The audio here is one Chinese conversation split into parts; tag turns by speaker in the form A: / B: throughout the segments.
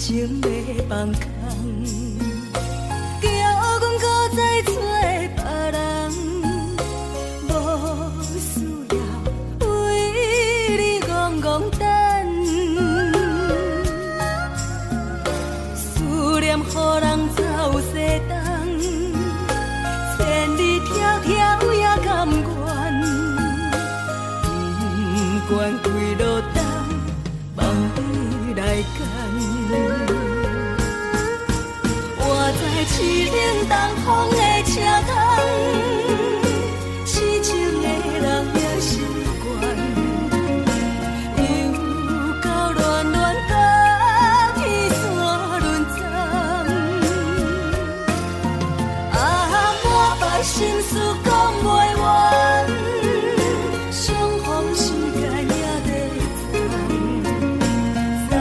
A: 情要放空，叫阮搁再找别人，无需要为你戆戆等。思念予人走西东，千里迢迢也甘愿，不管几路东，梦伊来干。我在凄冷东风的车窗，痴情的人也习惯，又到乱乱甲天山轮转。啊，满腹心事讲袂完，相逢时间也在等，在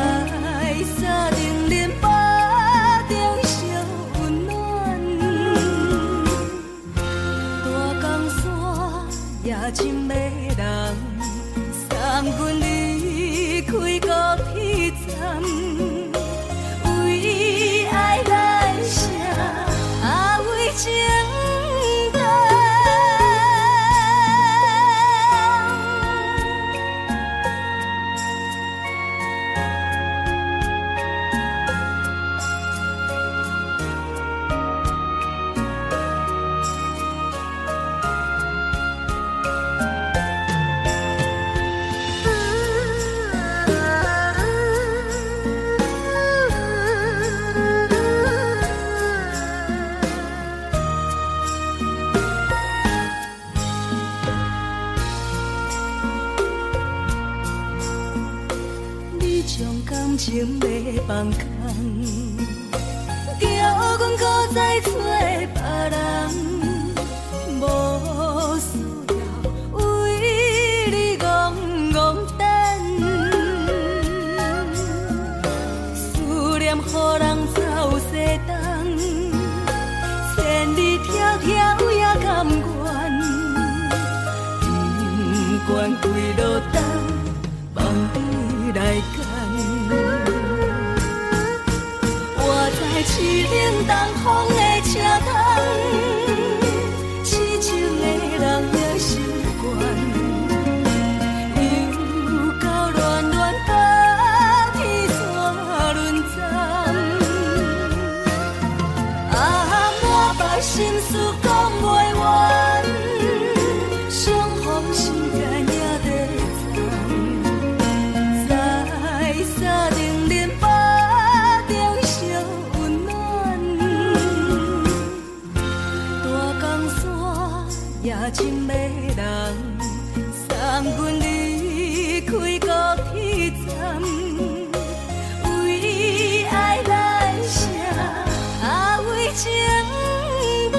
A: 沙丁林巴中烧温暖。大江山夜深的人，送阮离开高铁站，为爱来写，为情等。你将感情要放空，叫阮搁再找别人，无需要为你戆戆等。思念予人走西东，千里迢迢也甘愿，不管几路东，梦伊来干。我在凄冷东风的车窗，痴情的人也习惯，又到乱乱甲天山轮转。啊，满腹心事讲袂完，相逢时间也在等，在沙丁林巴中烧温暖。大江山夜深的人，送阮离开高铁站，为爱来写，为情等。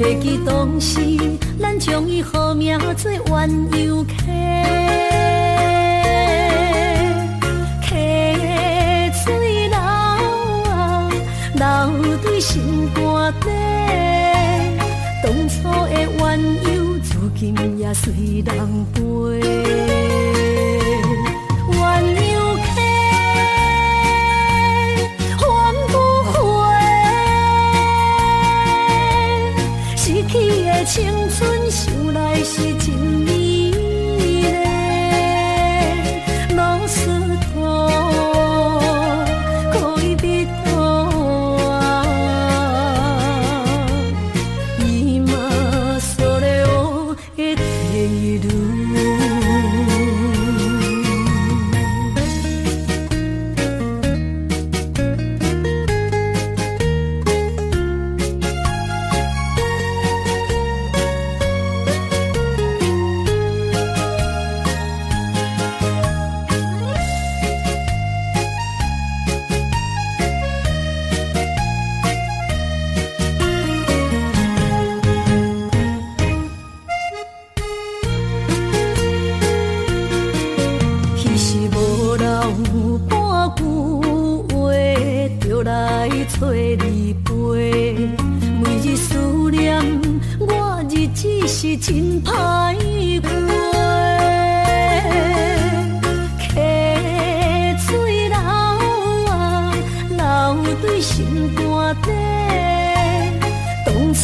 A: 会记当时，咱将伊号名做鸳鸯溪，溪水流啊，流对心肝底。当初的鸳鸯，如今也随人飞。青春想来是真美丽，老师头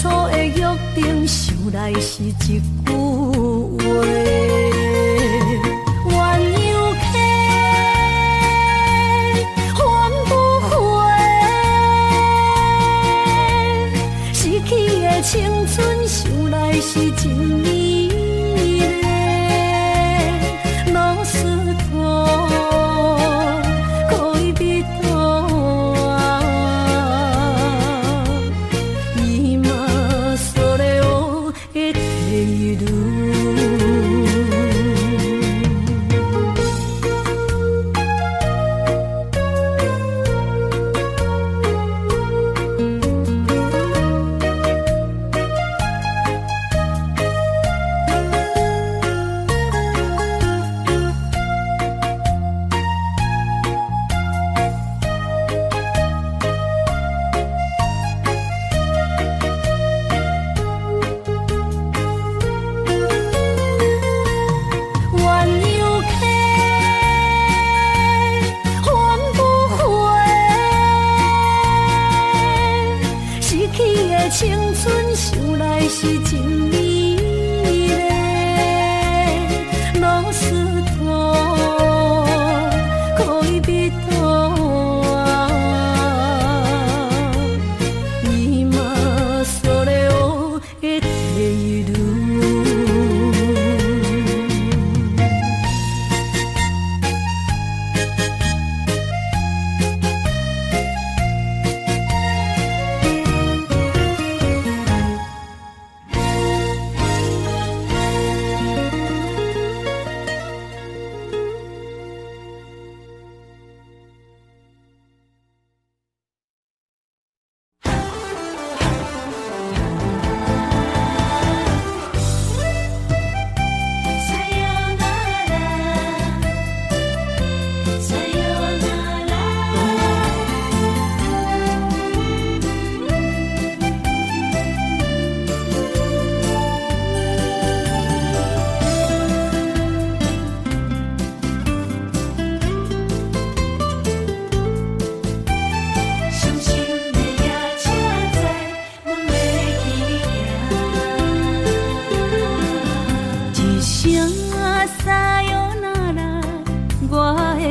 A: 初的约定，想来是一句话。鸳鸯客，还不回，失去的青春，想来是真美丽。老师徒，可以比多。青春想来是真美丽，老师徒可以比多，伊嘛所了的地路。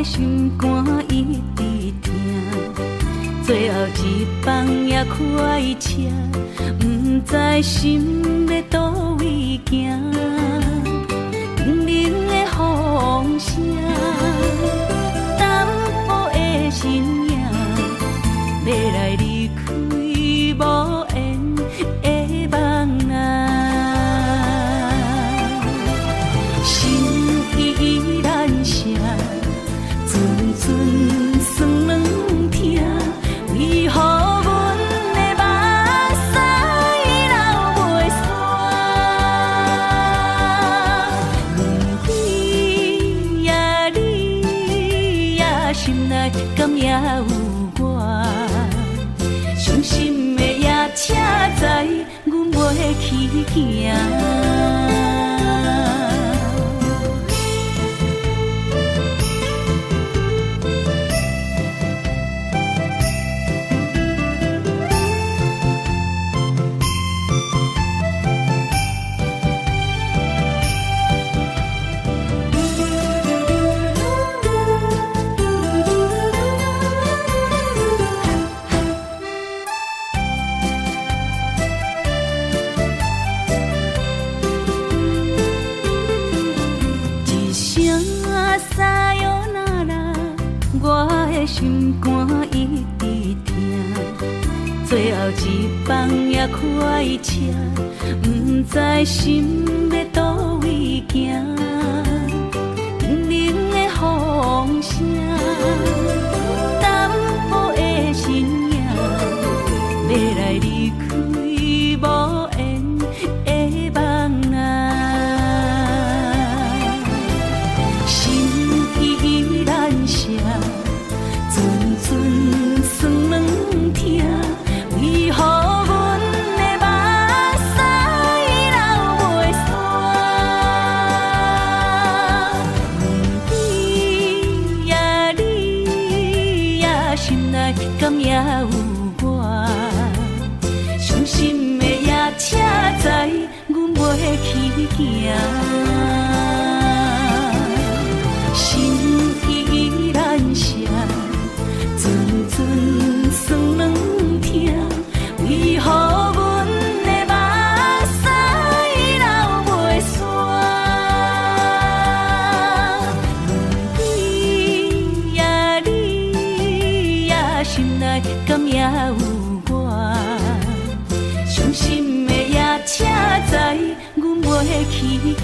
A: 心肝一直疼，最后一放也开车，不知心要倒位行，冷冷的风声，淡薄的身影，要来离开无缘的梦啊，心依然声。阵酸软疼，为何阮的目屎流袂煞？你呀你呀，心内敢也有我？伤心的夜车载，阮袂去行。心肝一直疼，最后一放也开车，不知心要倒位行。冷冷的风声，淡薄的身影，要来离开无缘的梦啊，心依然声。阵酸软疼，为何阮的目屎流袂煞？你呀你去行，心依然伤，阵阵酸软痛，为何阮的目屎流袂煞？你呀你呀，心内敢也有我？伤心的夜车载，阮袂去行。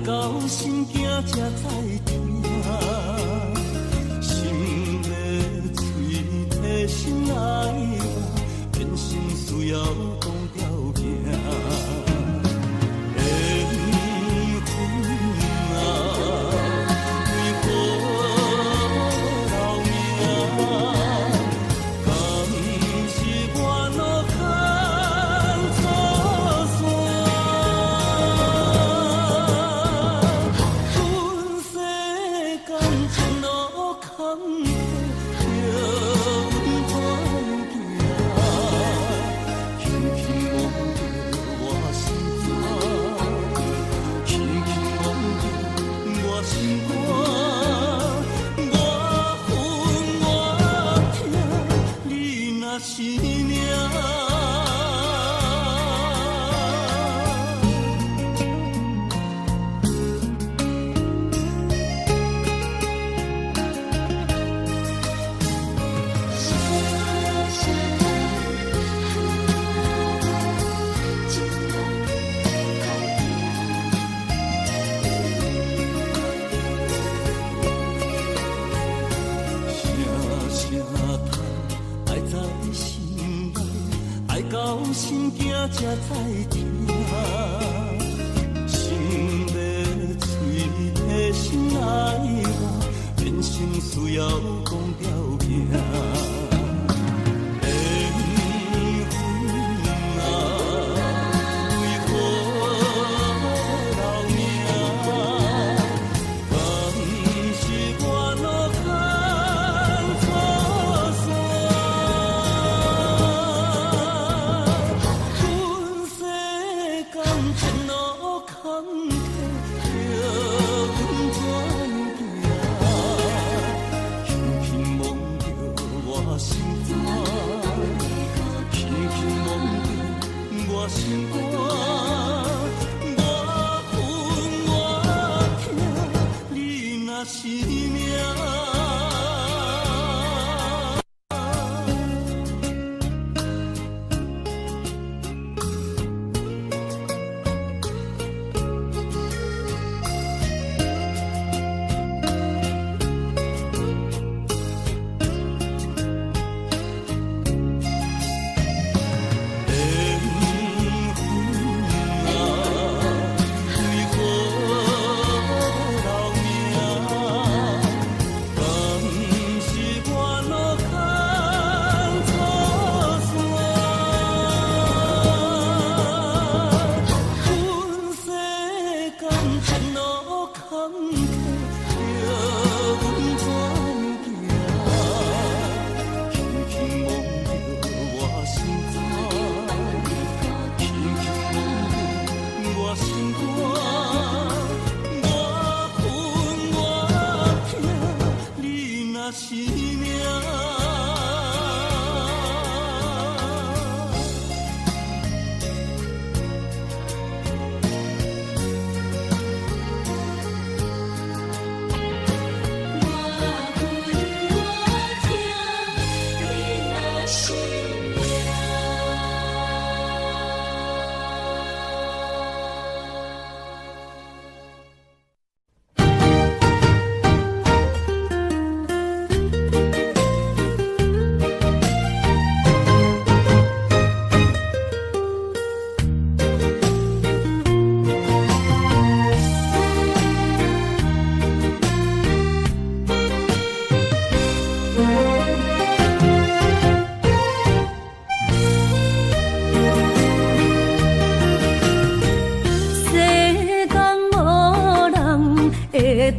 B: 到心惊才知听，心要嘴提心爱我，变心需要讲条件。心惊才知听，心要嘴提心爱我，变心需要讲条件。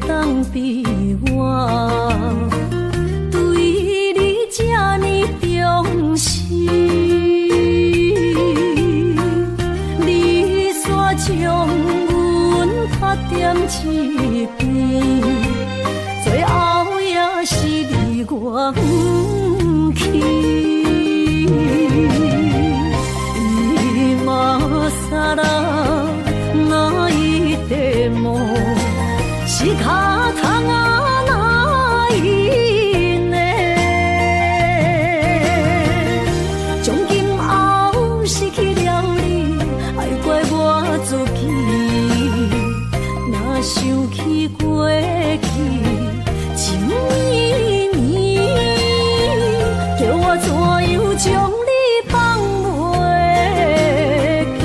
A: 当比我对你这呢重视，你煞将阮拍点一边，最后也是你我不去。伊嘛啥啦，那一点梦。是脚痛啊，哪一呢？从今后失去了你，爱怪我自己。若过去，情绵绵，叫我怎样将你放袂记？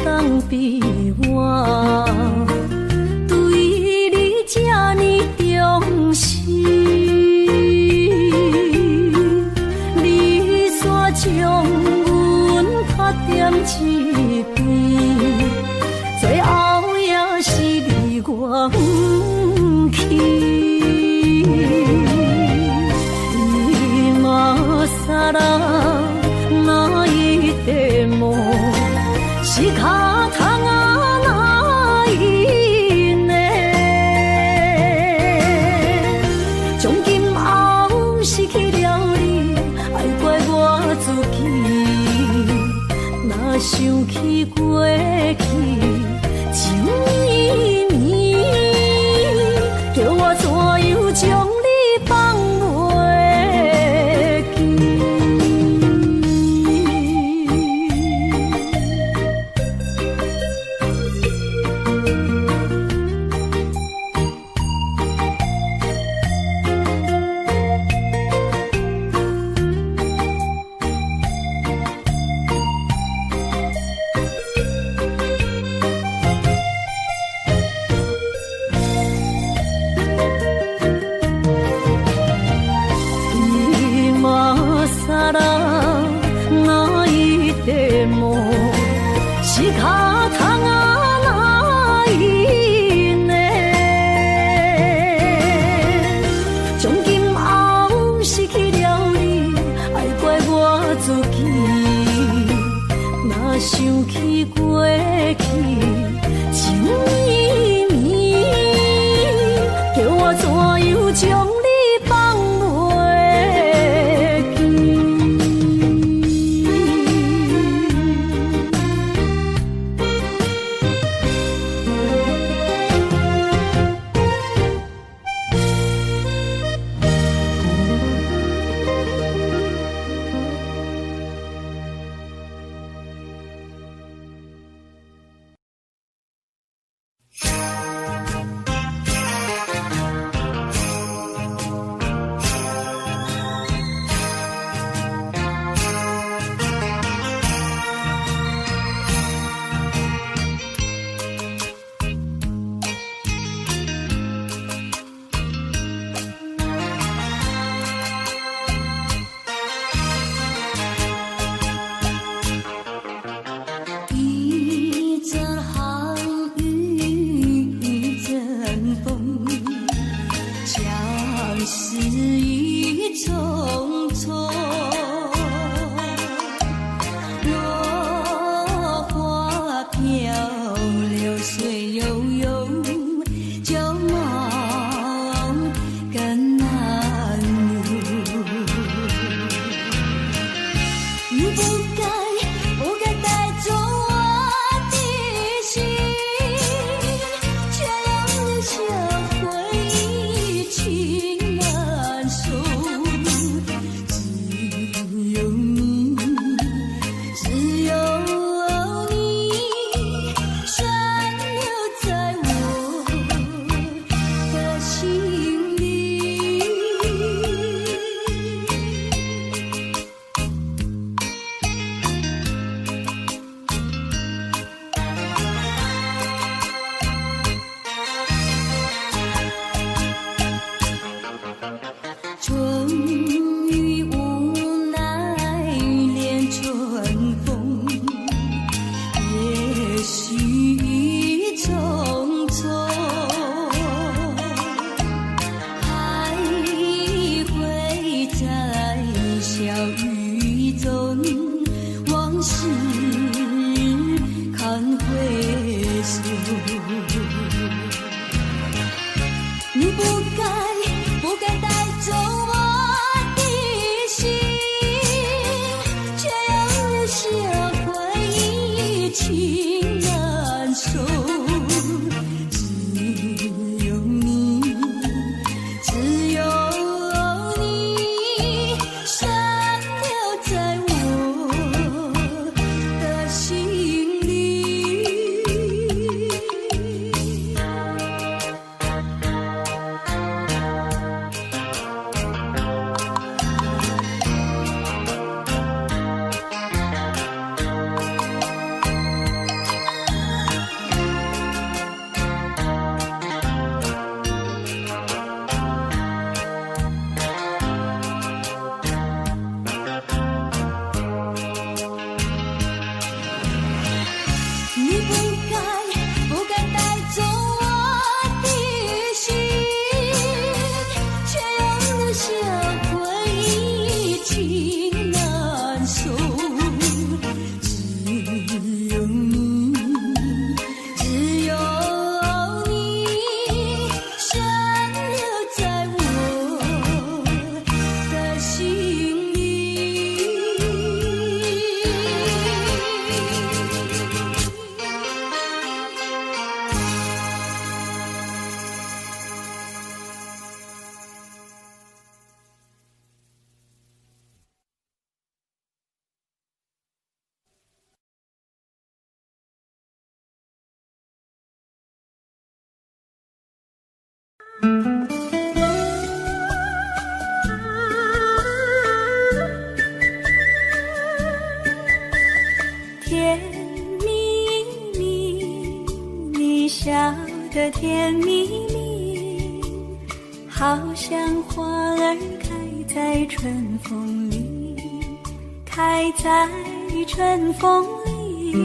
A: 当比我对你这呢重视，你煞将阮拍点一边，最后也是你我不去。今仔日哪一块梦？是脚痛啊，哪一呢？从今后失去了你，爱怪我自己。若想起过去，情绵绵，叫我怎样将你放袂记？是脚痛啊，哪一呢？从今后失去了你，爱怪我自己。若想起过去，情绵绵，叫我怎样将你放袂记？往事看回首。甜蜜蜜，你笑得甜蜜蜜，好像花儿开在春风里，开在春风里。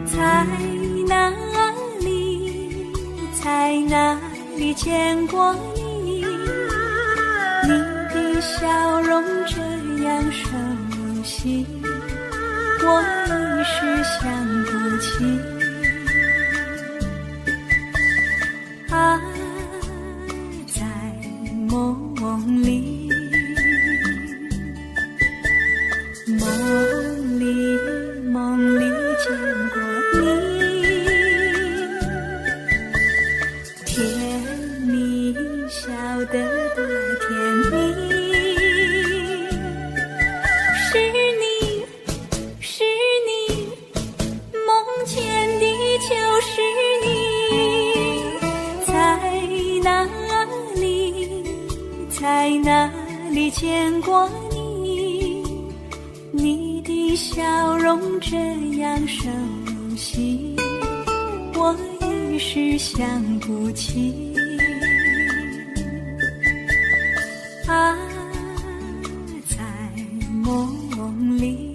A: 在哪里，在哪里见过你？你的笑容这样熟悉，我一时想不起。啊，在梦里，梦里，梦里见过你，甜蜜笑得多甜蜜。在哪里见过你？你的笑容这样熟悉，我一时想不起。啊，在梦里。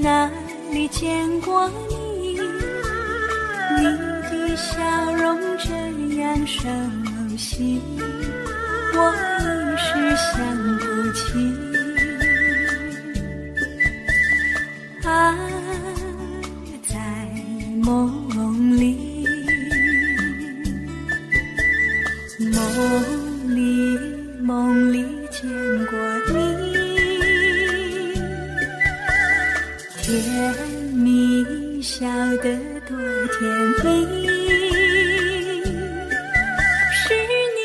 A: 哪里见过你？你的笑容这样熟悉，我一时想不起。啊，在梦里，梦里，梦里见过你。甜蜜笑得多甜蜜，是你，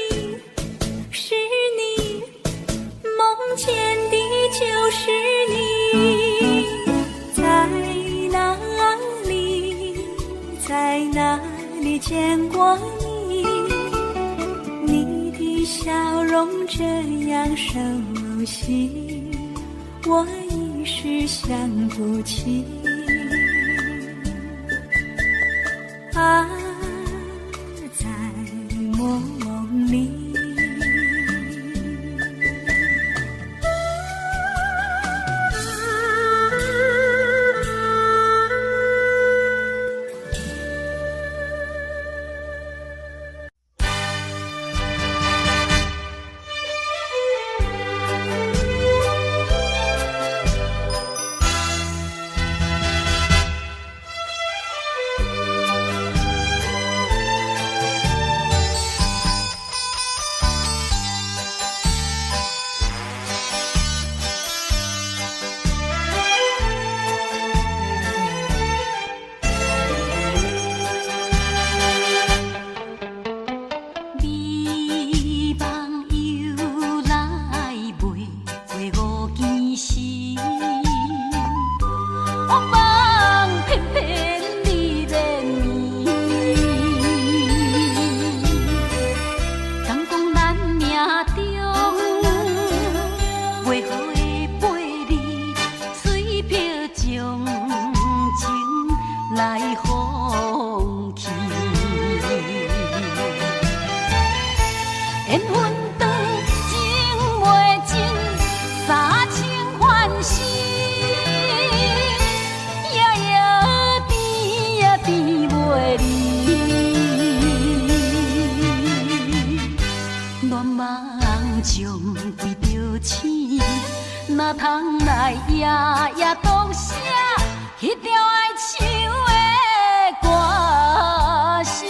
A: 是你，梦见的就是你。在哪里，在哪里见过你？你的笑容这样熟悉，我一时想不起。啊，在梦里。哪通来夜夜读写迄条爱唱的歌词？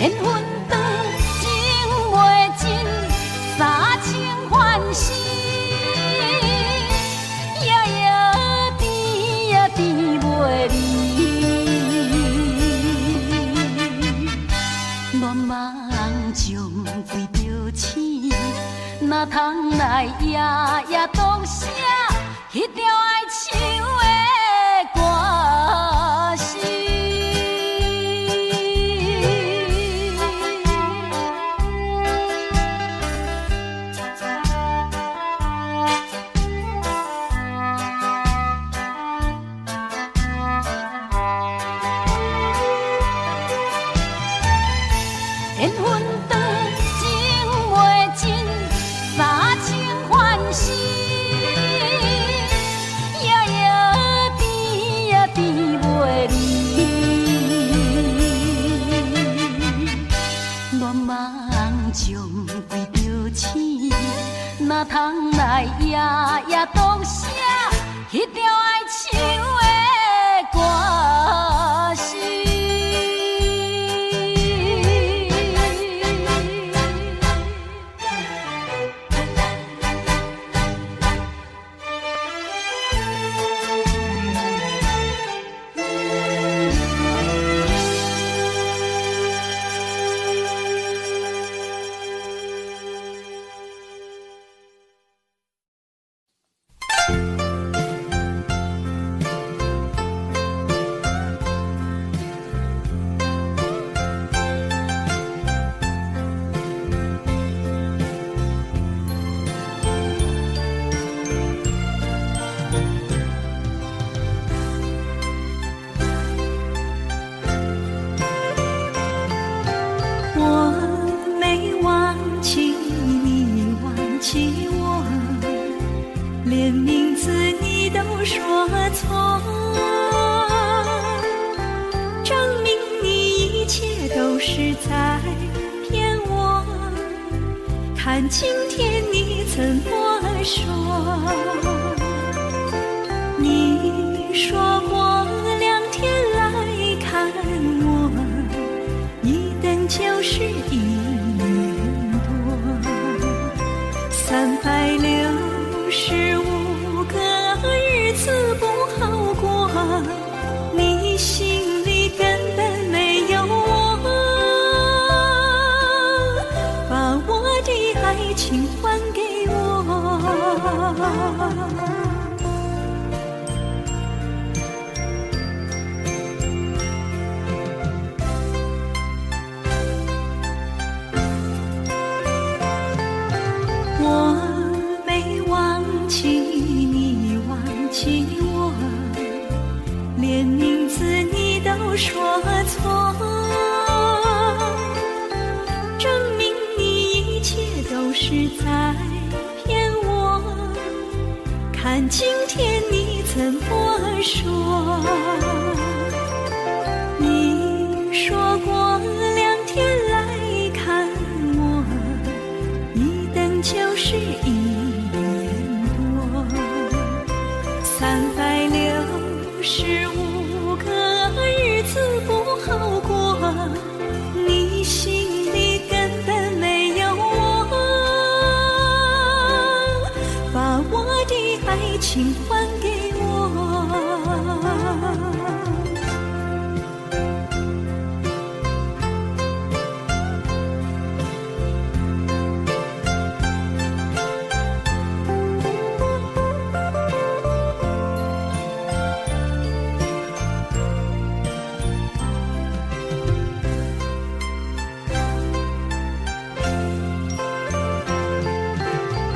A: 缘分长情袂尽，三情换死，夜夜甜呀甜袂离。乱梦中规着醒，哪通来夜夜当写迄条爱唱的歌词？缘分长情袂尽，三情换死，夜夜甜呀甜袂离。乱梦中规着醒，哪通来夜夜当写迄条爱唱的歌词？看今天你怎么说？你说过2天来看我，一等就是1年多，365个日子不好过，你心里根本没有我，把我的爱情还给我。我没忘记你忘记我，连名字你都说错，证明你一切都是在骗我。看今天你怎么说？你说过2天来看我，一等就是1年多，365个日子不好过，你心里根本没有我，把我的爱情还给我。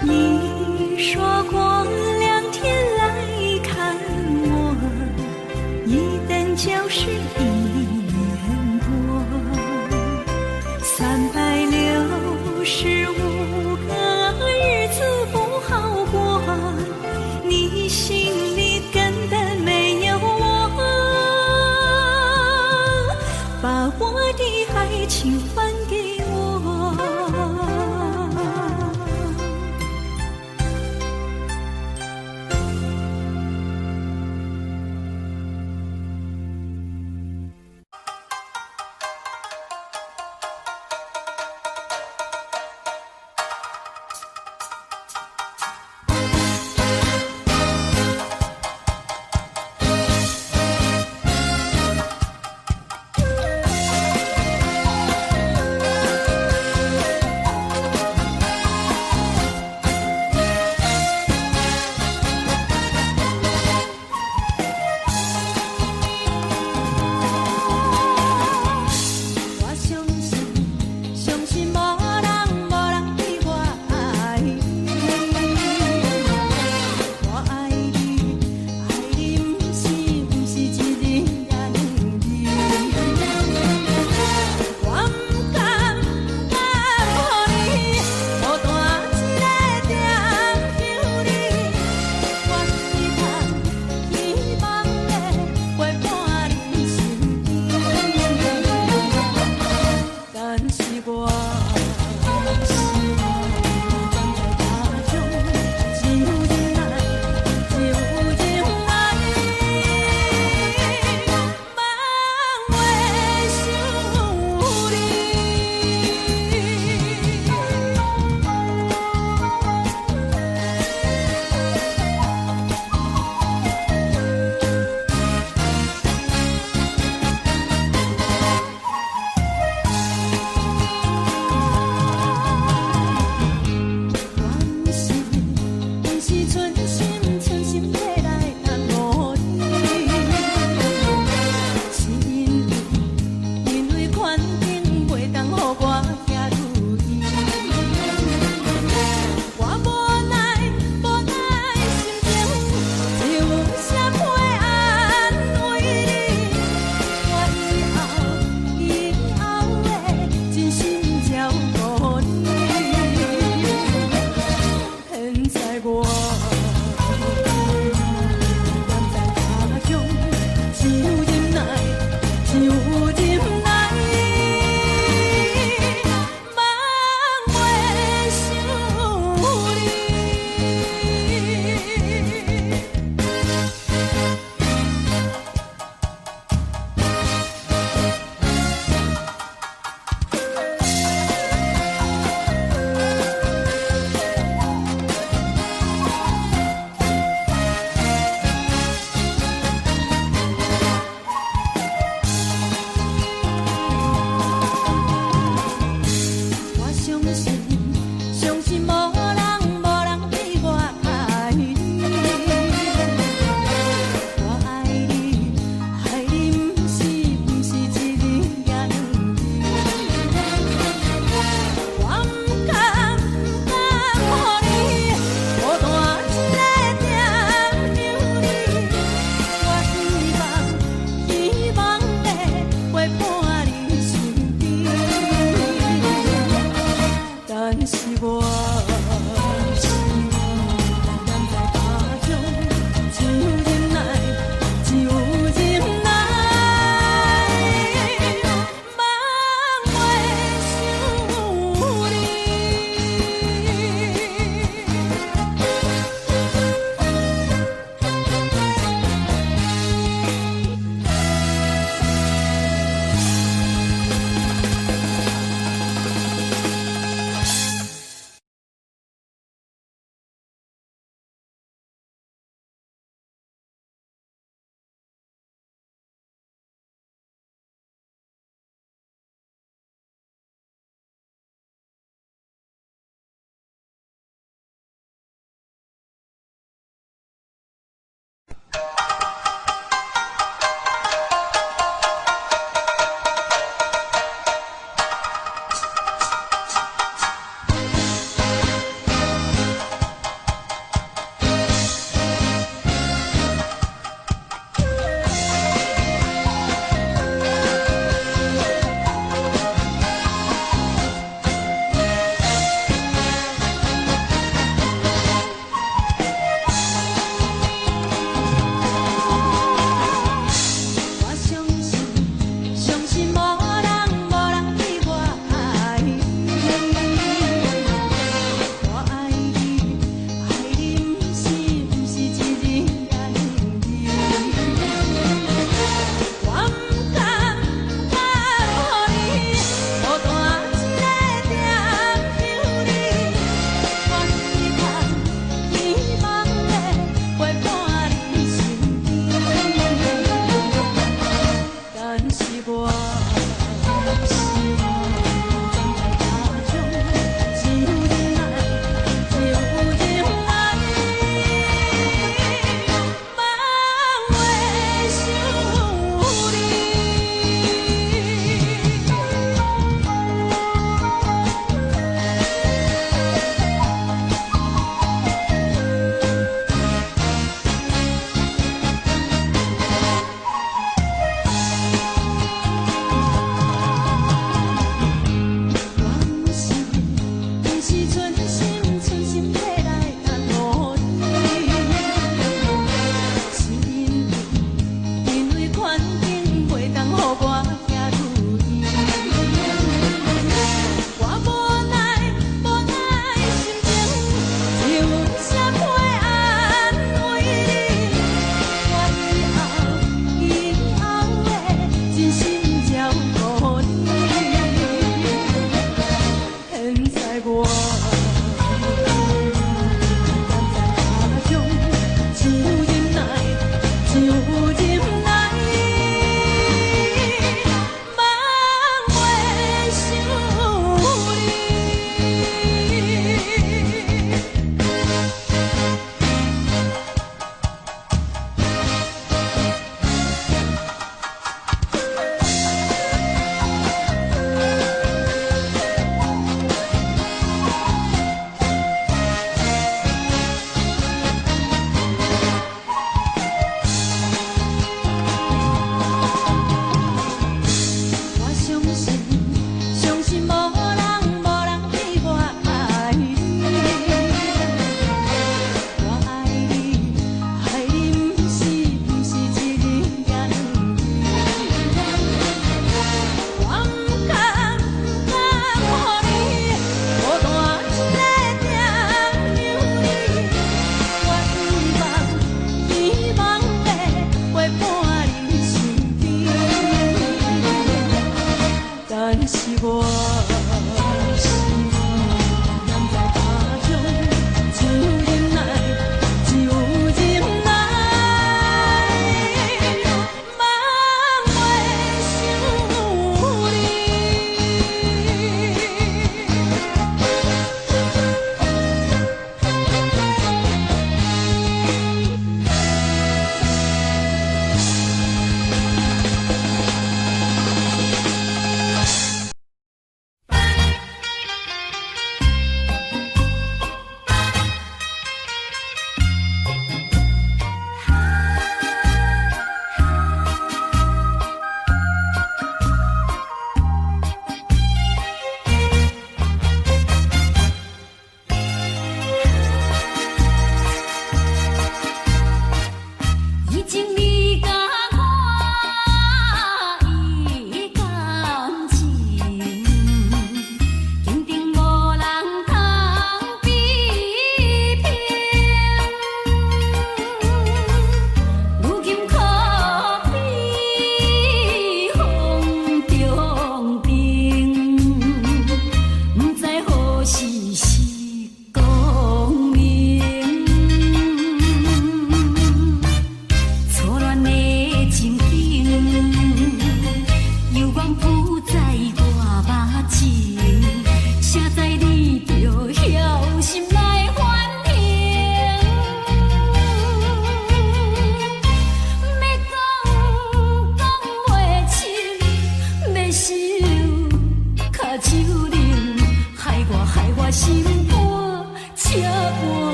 A: 你说过2天来看我，一等就是1年多，365个日子不好过，你心里根本没有我，把我的爱情还给我。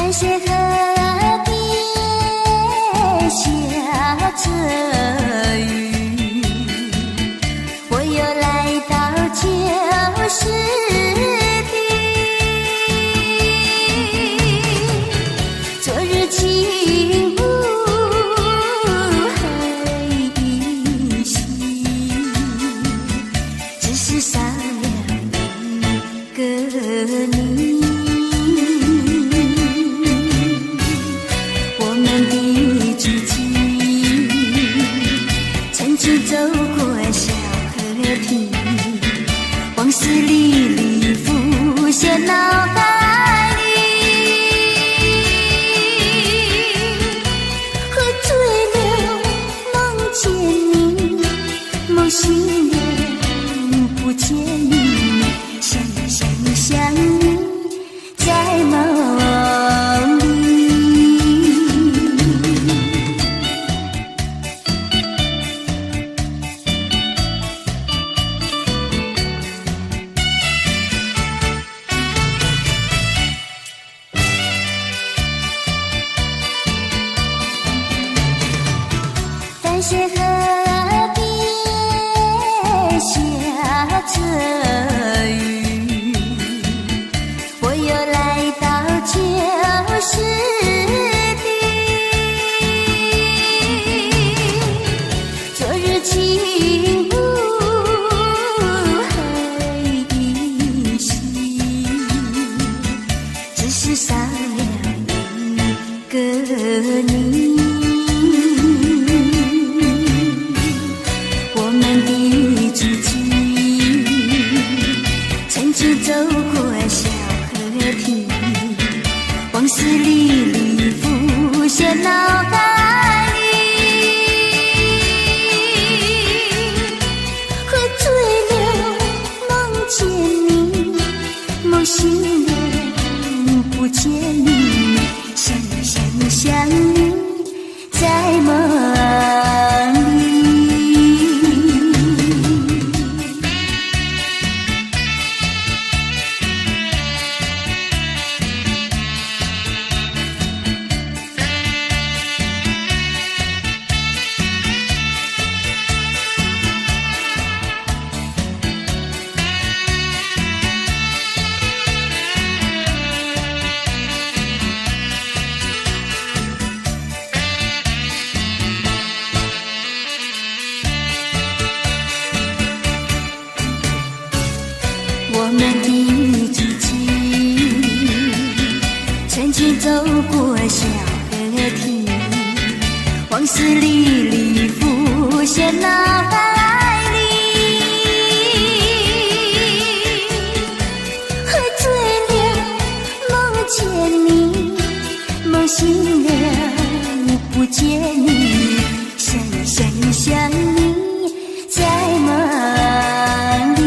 A: 淡水河边下着雨，我又来到旧时地。昨日情不黑依稀，只是少了一个你。走过小河堤，往事历历浮现脑海里。喝醉了，梦见你，梦醒了，不见你，想你，在梦里。淡水河边下着雨，我又来到旧时地。昨日情不黑依稀，只是少了一个你。走过小河堤，往事历历浮现脑海里。喝醉了，梦见你，梦醒了，不见你，想你，在梦里。我们的剧情，曾经走过小河堤，往事历历浮现脑海里。喝醉了，梦见你，梦醒了，不见你，想你，在梦里。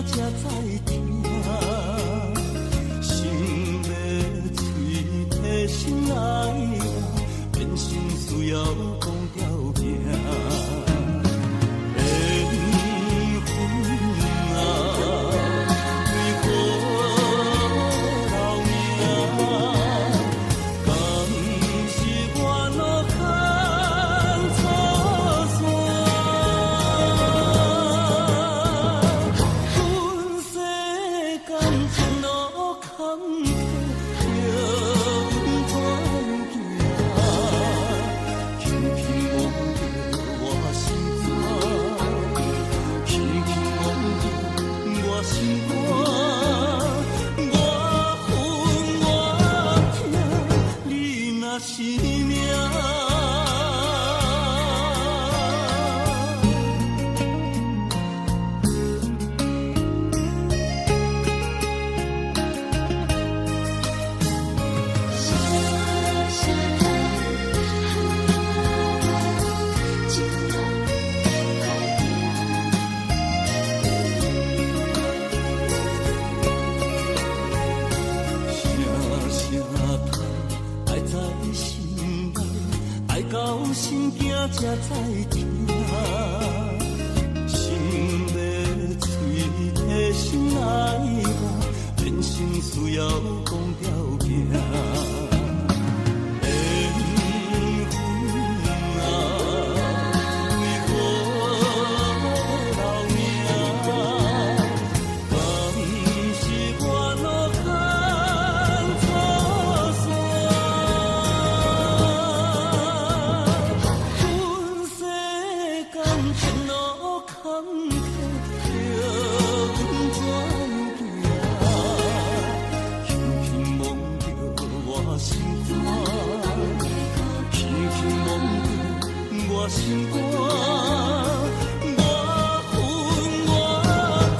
B: 才知听，心要碎，替心爱人，变心需要讲条命。缘分啊，为何留名？敢是我脑壳错散？是命。到心惊才知听，心要碎，替心爱人，变心需要讲条命。心肝，我恨我痛，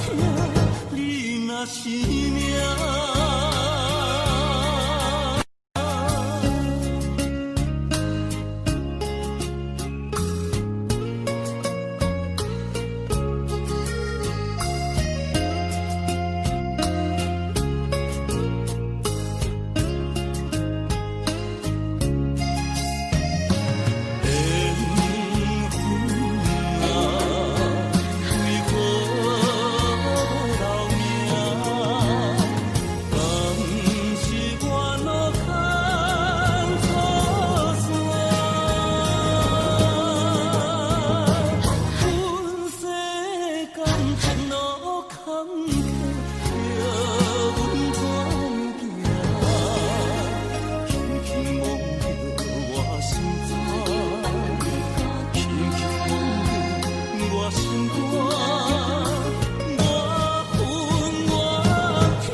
B: 你若是命。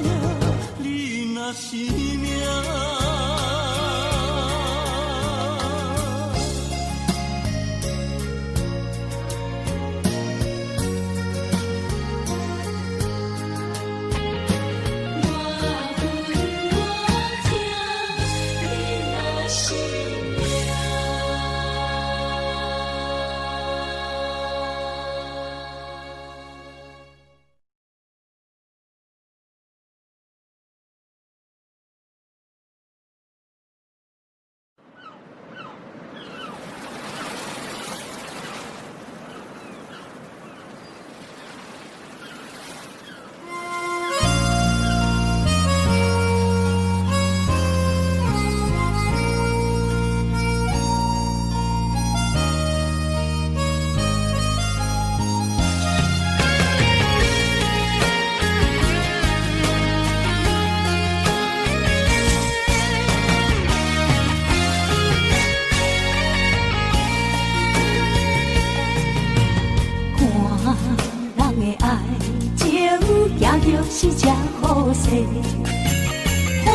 A: 欢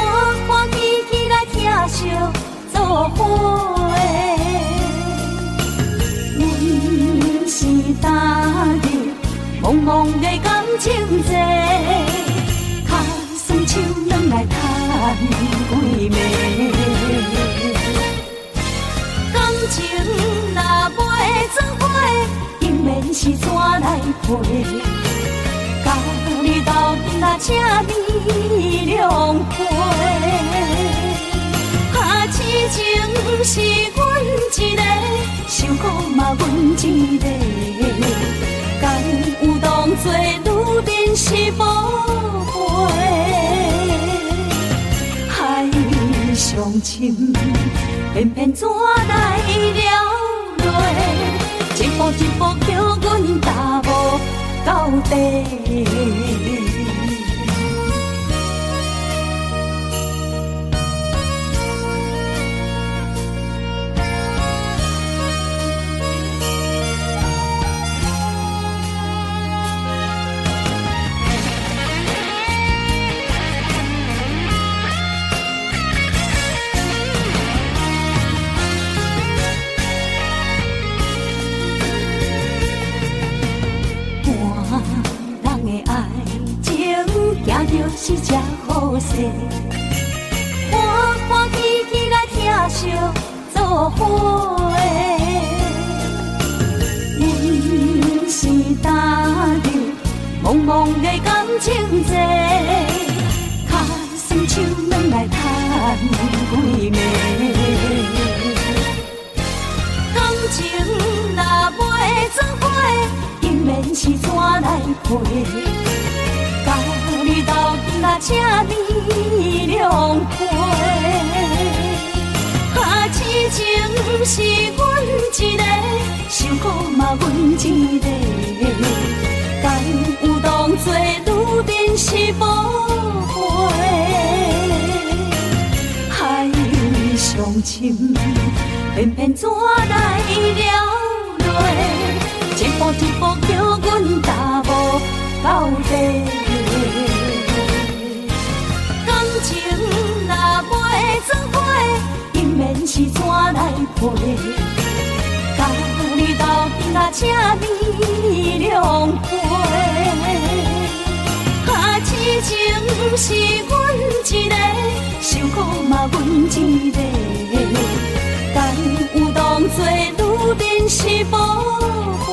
A: 欢喜喜来疼惜做伙。阮是踏入茫茫的感情债，脚酸手软来叹几暝。感情若袂做伙，永免是怎来陪？甲你斗阵若请你谅会。啊，痴情是阮一个，想苦嘛阮一个，敢有当作女人是无悔？海上深，偏偏怎来了落？一步一步叫阮踏无到底。是只好势，欢欢喜喜来疼惜做伙。阮是踏入茫茫的感情债，脚酸手软来叹几暝。感情若袂做伙，永免是怎来陪？甲你斗阵若请你谅会。啊，痴情是阮一个，想苦嘛阮一个，敢有当作女人是无悔？海上深，偏偏怎来了落？一步一步叫阮踏无到底。感情若袂做伙，永免是怎来陪？甲你斗阵若请你谅会。啊，痴情是阮一个，想苦嘛阮一个，敢有当作女人是无悔？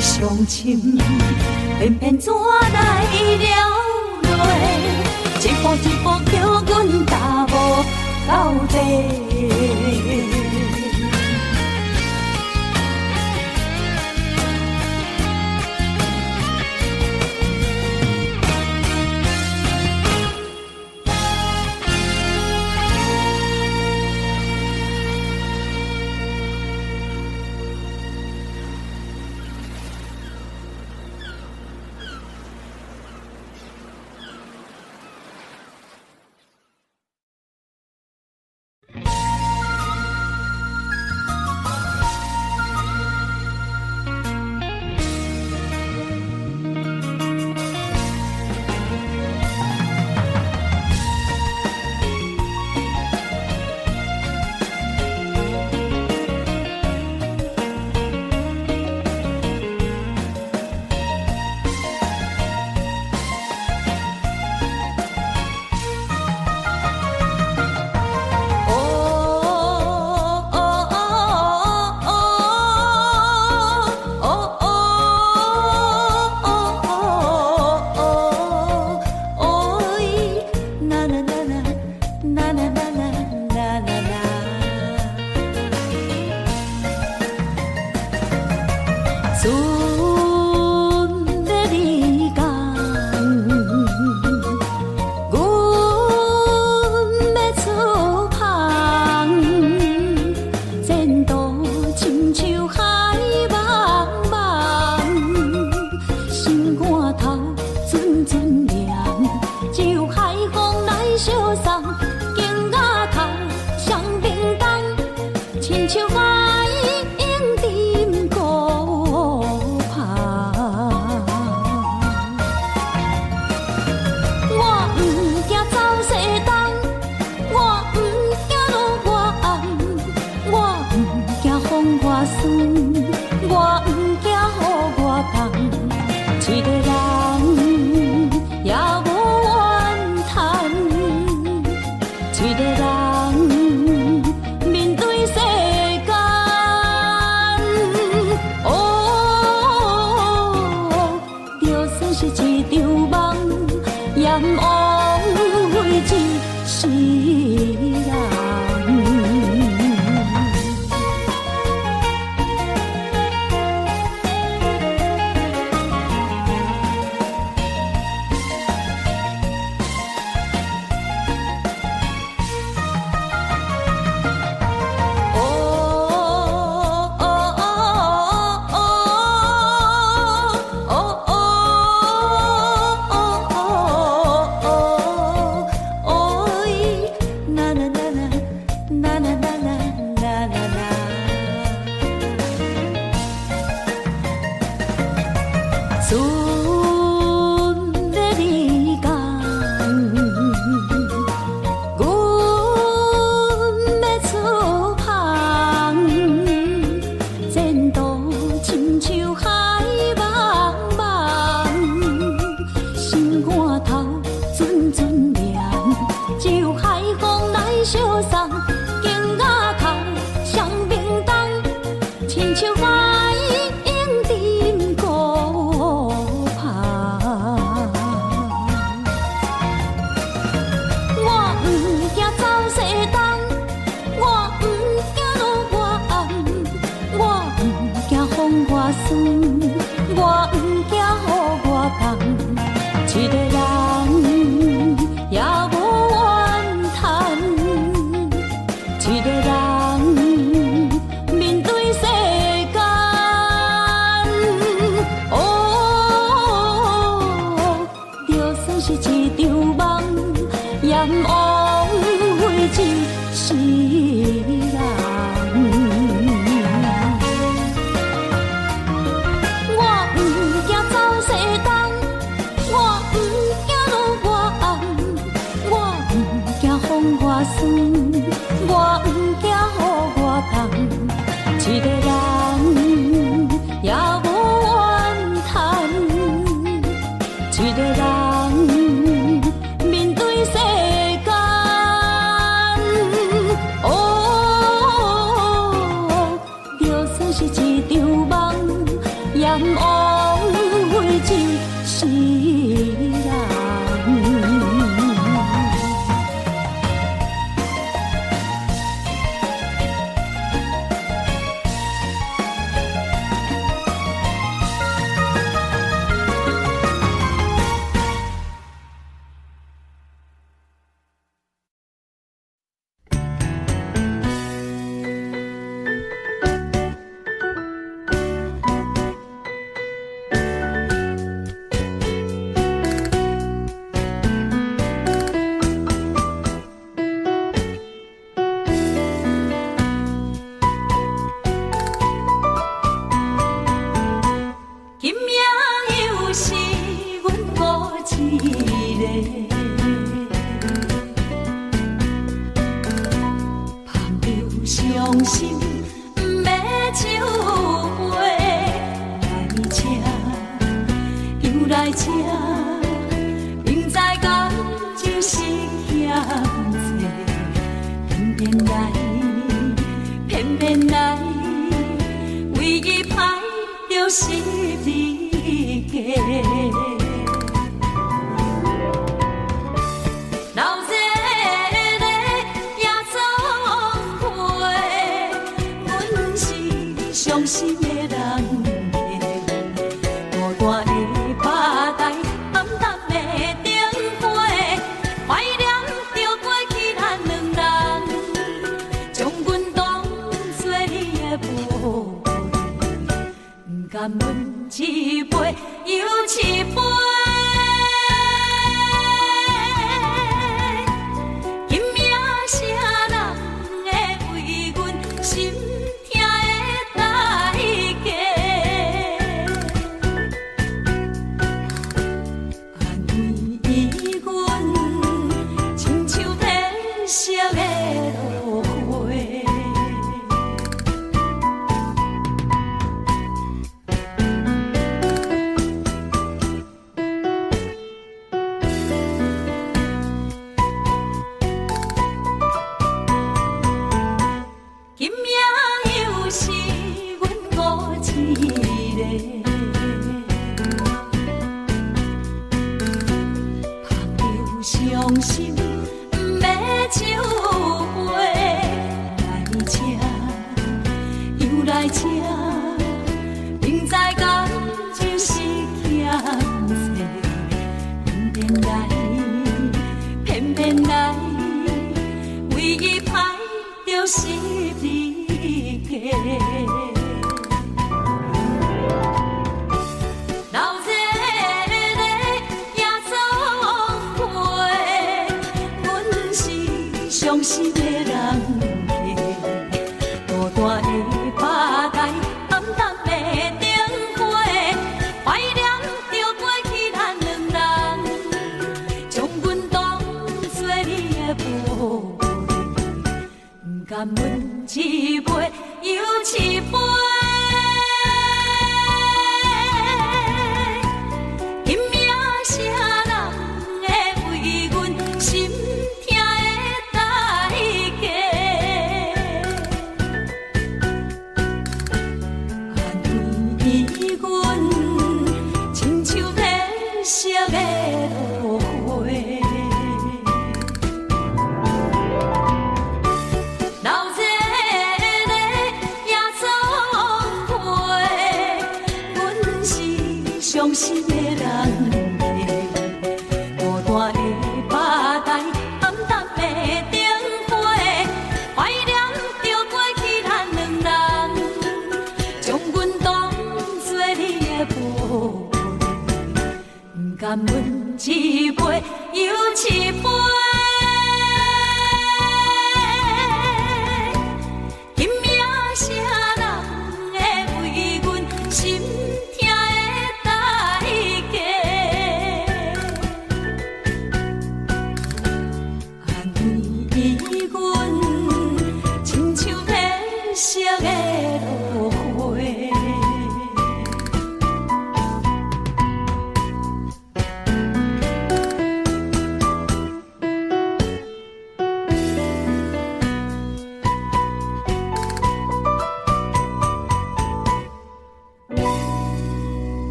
A: 上深，偏偏怎来了落？一步一步叫阮踏无到底。是一场梦，魘魍非一世人。敢问一伤心，不要酒杯来吃，又来吃，明知感情是欠债，偏偏来，唯一歹就是你家。伤心的人家，孤单的吧台，暗淡的灯花，怀念着过去咱两人，将阮当作你的宝贝，不甘阮一杯又一杯。拼命啥人会为阮心？伤心的人家，孤单的吧台，暗淡的灯花，怀念着过去咱两人，将阮当作你的宝贝，不甘阮一杯又一杯。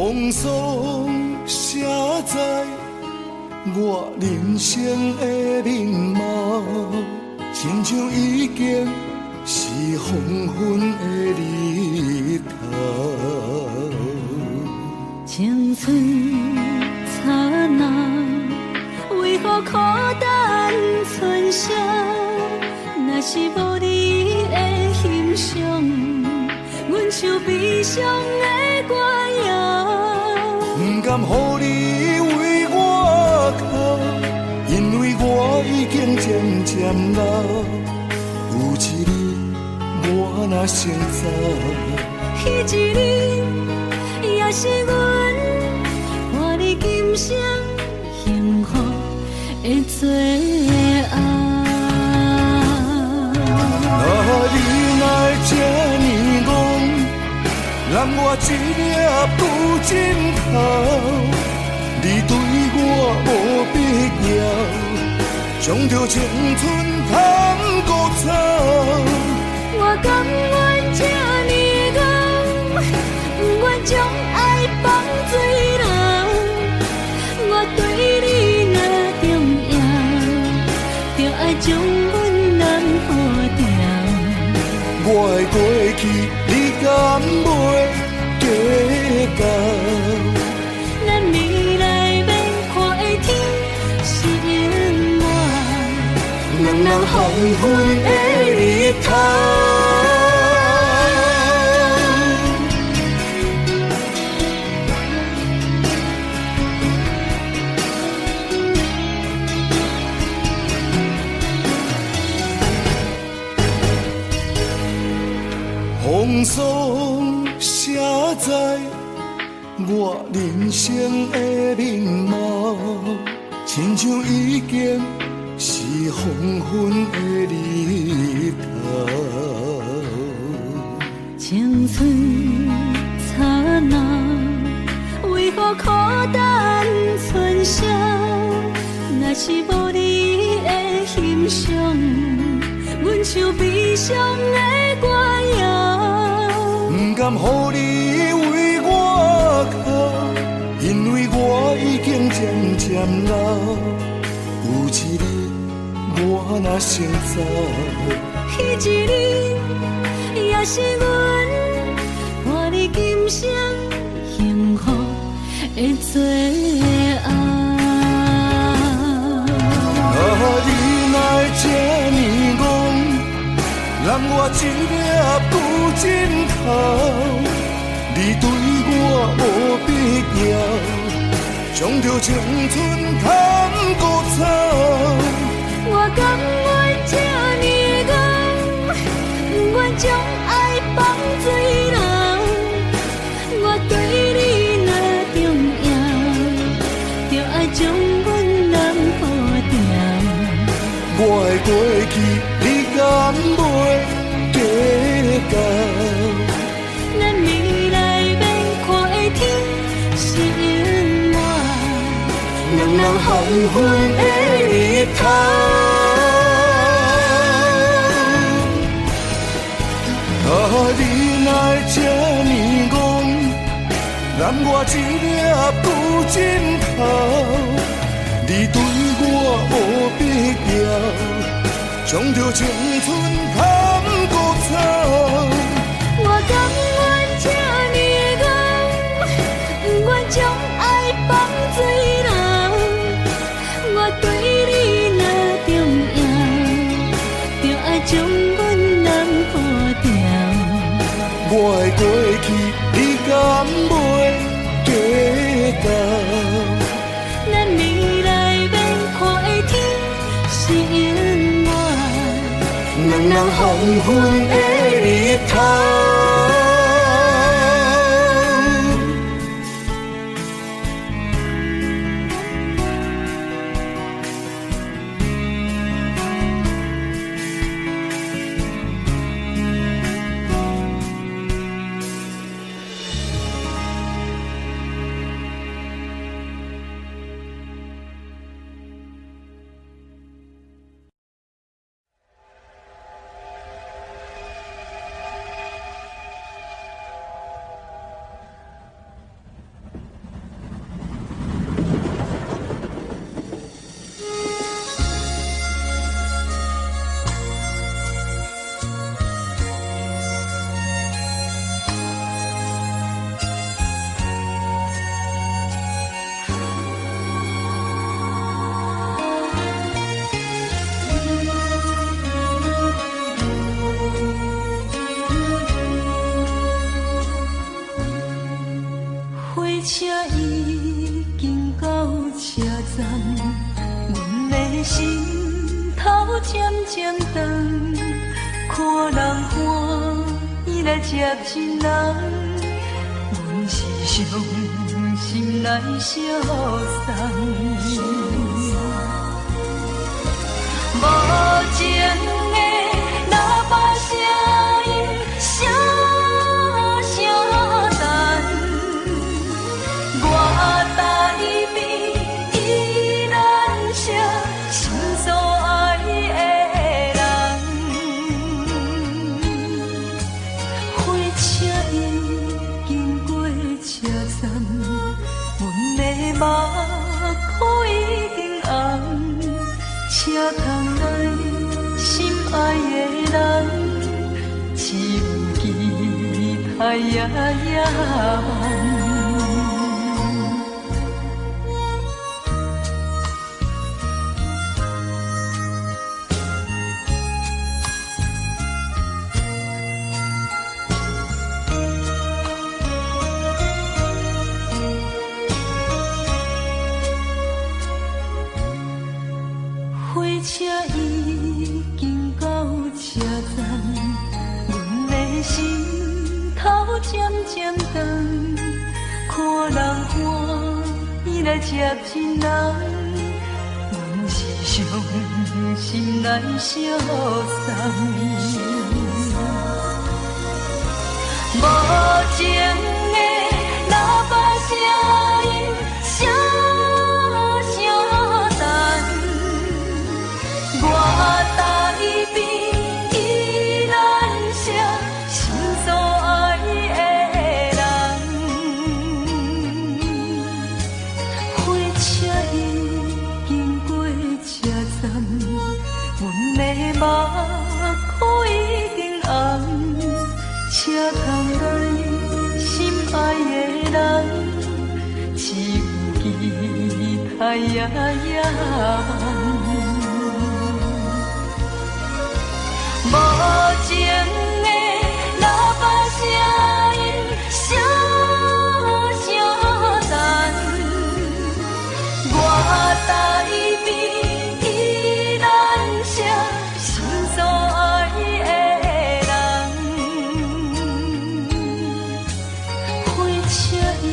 B: 风霜写在我人生的面貌，亲像已经是黄昏的日头。
A: 青春刹那，为何孤单春宵？若是无你的欣赏，阮像悲伤的歌谣。
B: 不甘予你为我哭，因为我已经渐渐老。有一日我若先走，
A: 彼一日也是阮伴你今生幸福的最后。
B: 你若这呢戆，让我一粒不尽头。你对我无必要，将着青春通孤走。
A: 我甘愿这呢戆，不愿将爱放水流。我对你若重要，就爱将阮人付掉。
B: 我的过去，你敢袂计较？
A: 咱未来免看的天是永远，两人黄昏的日头。风霜写在我人生的面貌，亲像已经是黄昏的日头。青春刹那，为何孤单春宵？若是无你的欣赏，阮像悲伤的歌谣。
B: 不甘予你为我哭，因为我已经渐渐老。有一日我若先走，
A: 彼一日也是阮伴你今生幸福的最后。
B: 你若这呢戆，让我一粒不尽头。你对我无必要，将着青春通孤走。
A: 我甘愿这呢戆，不愿将爱放水流。我对你若重要，就爱将阮人付掉。
B: 我的过去，你敢袂计较？
A: 咱未来免看的天是永远，两人黄昏的日头。
B: 你若这呢戆，让我一粒不尽头。你对我无必要，将着青春通孤走。
A: 我甘愿这呢戆，不愿将爱放水流。我对你若重要，就爱将阮人付掉。
B: 我的过去，你敢袂计较？
A: 咱未来免看的天是永远，两人黄昏的日头。车已经到车站，阮的心头渐渐长，看人欢喜来接亲人，阮是伤心来相送。无情的喇叭声音，声声淡。我台边依然是心所爱的人。火车已经过车站，阮的目眶已经红。车窗内心爱的人，只有期待夜夜梦。火车已经到车站，阮的心头渐渐长，看人欢喜来接亲人，阮是伤心来相送。无情的喇叭声音，声声淡。我台边依然是心所爱的人，火车已经过车站，阮的目眶已经红，车窗内心爱的人，只有期待夜夜梦。无情的喇叭声音，声声淡。我台边依然是心所爱的人，火车已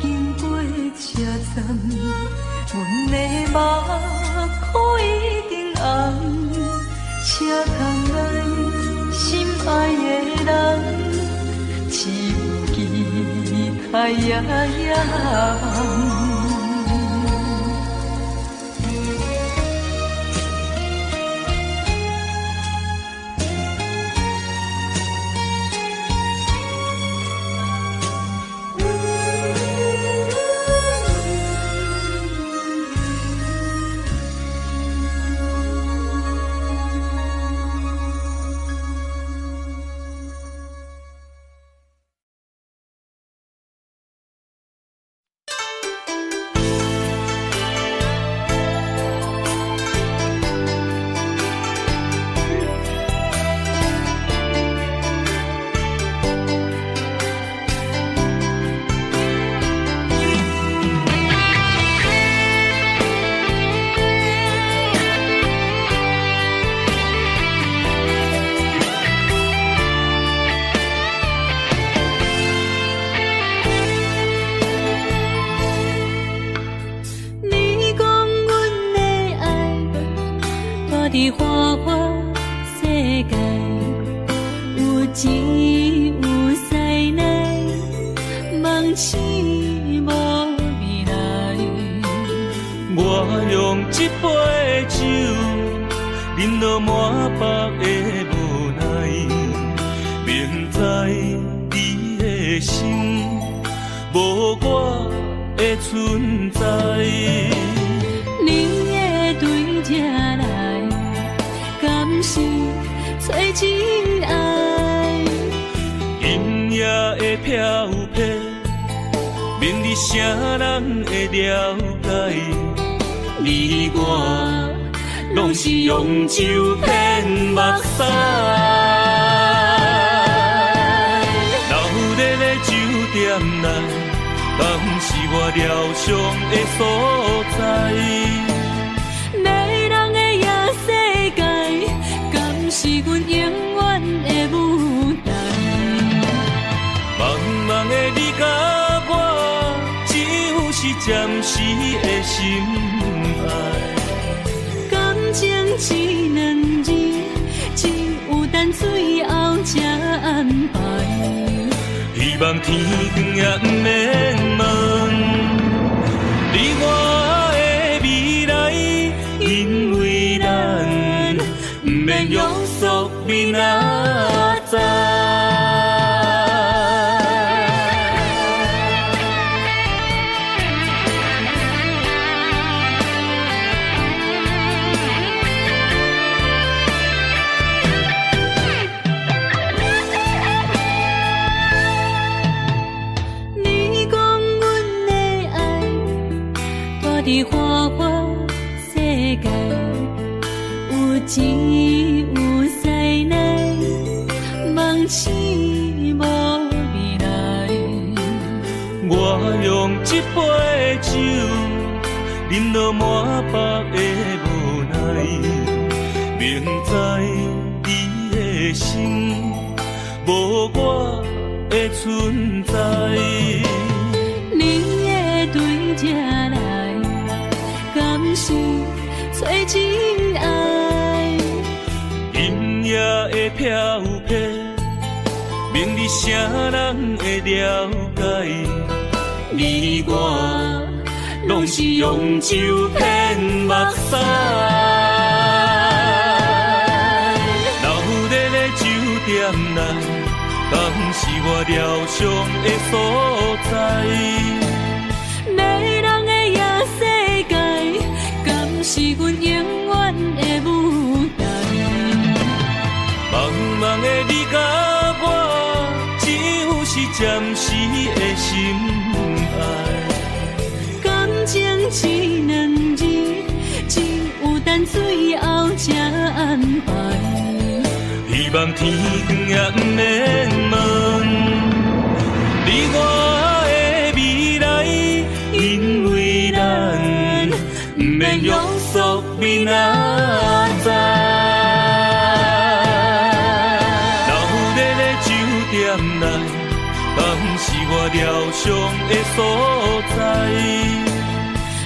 A: 经过车站，阮的目眶已经红。车窗内心爱的人，只有期待夜夜梦。伫花花世界，有钱有势来，梦醒无未来。
C: 我用一杯酒，饮落满腹的无奈，明知你的心无我的存在。
A: 你的对这来，敢是找真爱？
C: 音乐的飘飘，明日啥人会了解？你我拢是用酒骗目屎，流热的酒店内，敢是我疗伤的所在？
A: 迷人的夜世界，敢是阮永远的舞台？
C: 茫茫的你甲我，只有是暂时的心爱。
A: 感情只两字，只有等最后才安排。
C: 希望天光也不免问，你我的未来，因为咱不免约束明仔载。
A: 伫花花世界，有钱有势来，梦醒无未来。
C: 我用一杯酒，饮落满腹的无奈，明知伊的心无我的存在。
A: 你的对这来，敢是找真爱？
C: 音乐的飘飘，明日谁人会了解？你我拢是用酒骗目屎，留伫咧酒店内，敢是我疗伤的所在？
A: 迷人的夜世界，敢是阮永远的舞台？
C: 茫茫的你甲我，只有是暂时的心爱。
A: 感情只两字，只有等最后才安排。
C: 希望天光也不免问，你我的未来，因为咱不免约束明仔载。留伫咧酒店内，敢是我疗伤的所在？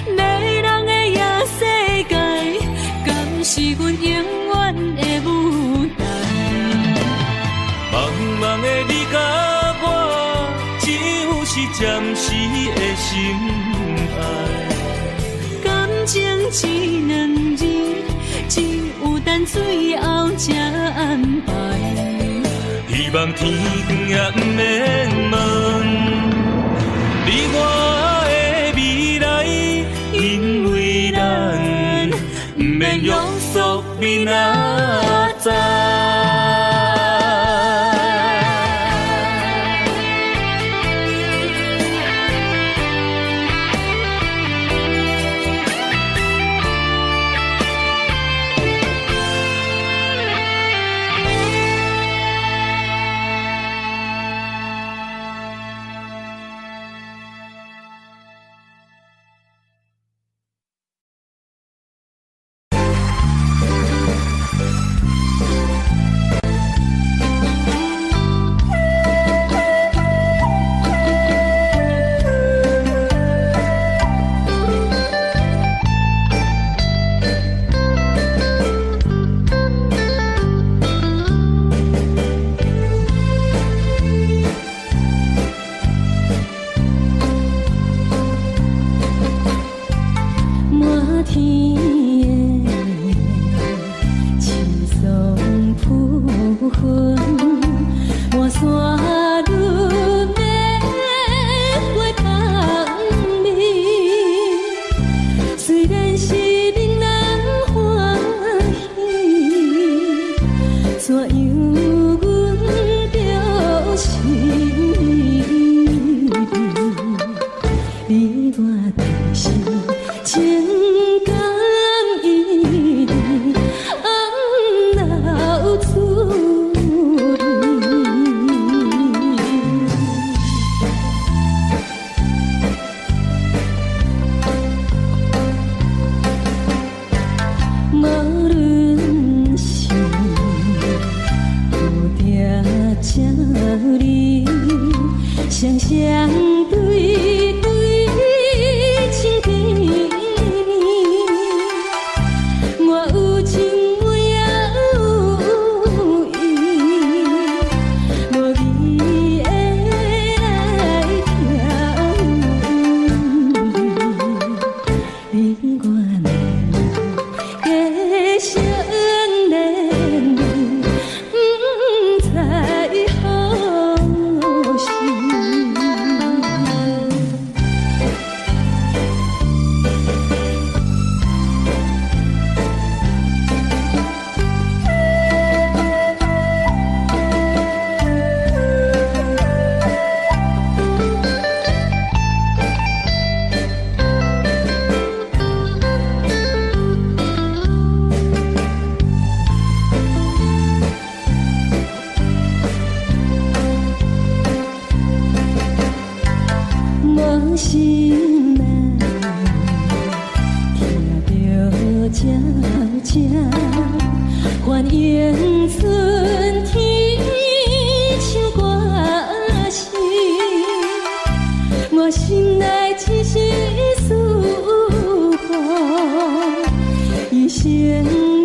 A: 迷人的夜世界，敢是阮永远的舞台？
C: 茫茫的你甲我，只有是暂时的心爱。
A: 感情只两字，只有等最后才安排。
C: 希望天光也不免问，你我的未来，因为咱不免约束明仔载。
A: 心内，听着渐渐反映春天像歌声，我心内只是思慕一生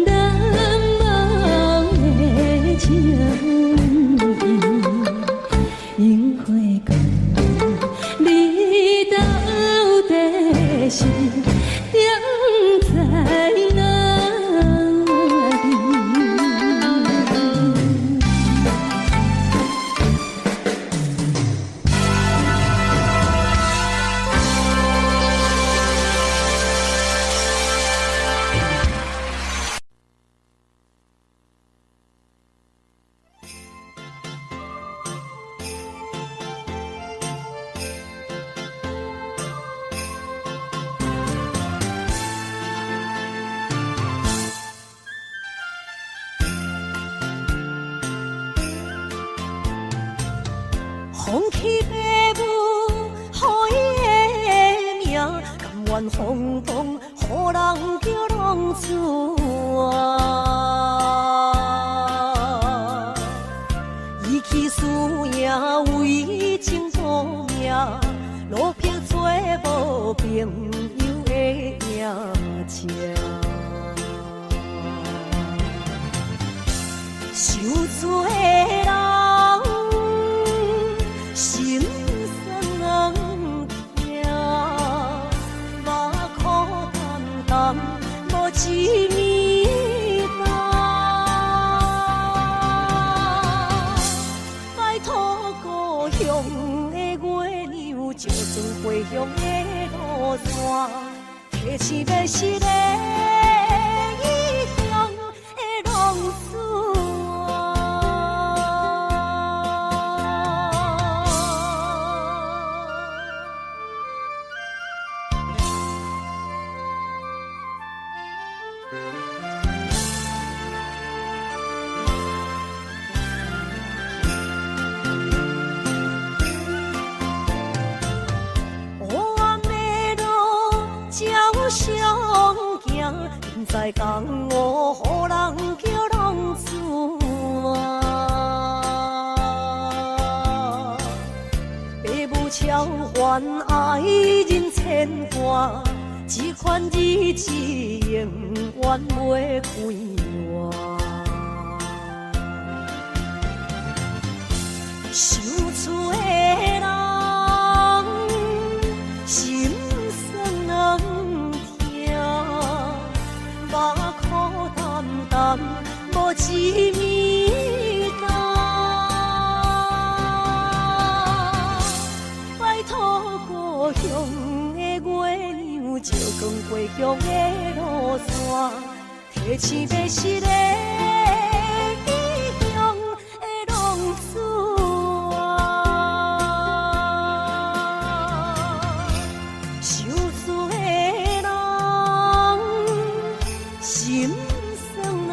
A: 难忘的情。樱花讲，你到底是踮在哪里？风起白雾，予伊的名，甘愿风风，予人叫浪子啊。伊去输赢为情赌命，路撇做无朋友的命情。受罪的人。心酸人听，目眶淡淡，无一面红。拜托故乡的月亮，照准回乡的路线，提醒要是个异乡的浪子。相行，现在讲我，予人叫浪子啊。父母超凡，爱人千般，这款日子永远袂开完。想厝的人，心酸人。目眶淡淡，无一面红。拜托故乡的月亮，照光回乡的路线，提醒要是个异乡的浪子啊。受罪的人。心酸人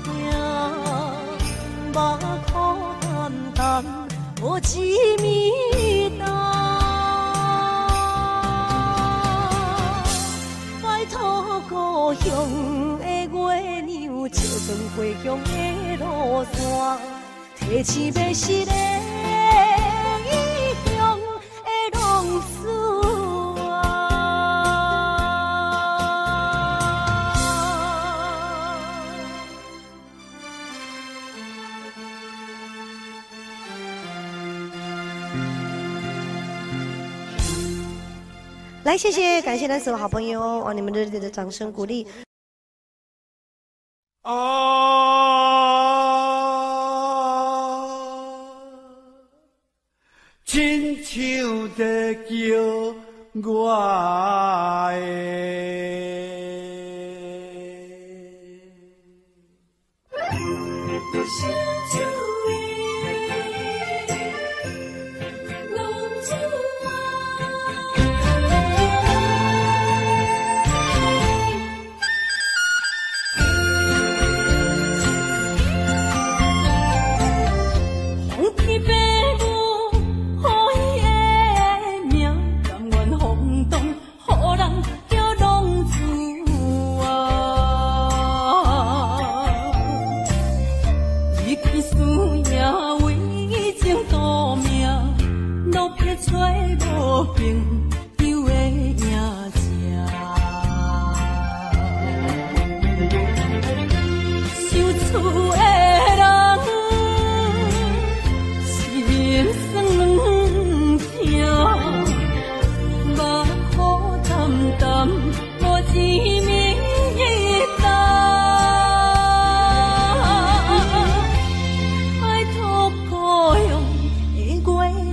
A: 听，目眶淡淡，无一面红。拜托故乡的月亮，照光回乡的路线，提醒要是个异乡的浪子啊。
D: 来，谢谢，感谢咱所有好朋友哦，你们热烈的掌声鼓励。
E: 亲像在叫我
A: 找无朋友的影子。受厝的人心酸痛，目苦淡淡无滋味淡。爱托故乡的月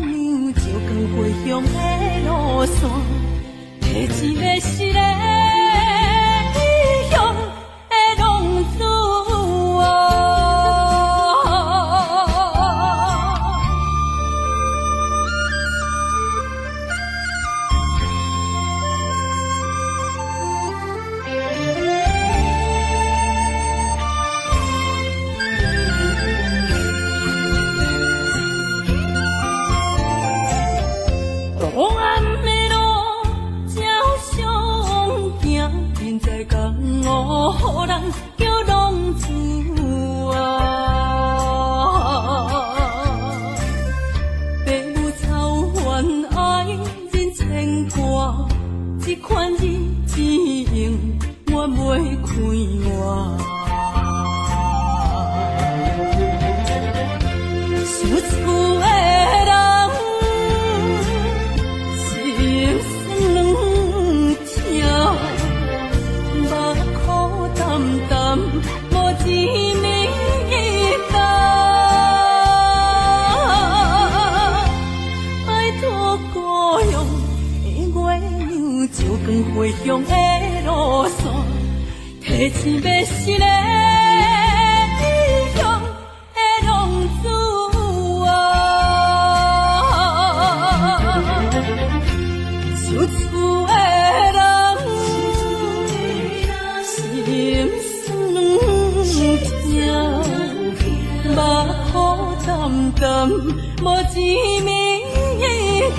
A: 娘，照光回乡的路线，提一个失个异乡的浪子啊。黑暗的路，照常行，现在江湖予人叫浪子啊。父母操怨爱人牵挂，这款日子用我袂开活。受厝的人心酸痛，目苦淡淡无滋味淡。爱托故乡的月娘，照光回乡的路线，提一个失个异乡的浪子啊。受厝的人心酸痛，目苦淡淡无滋味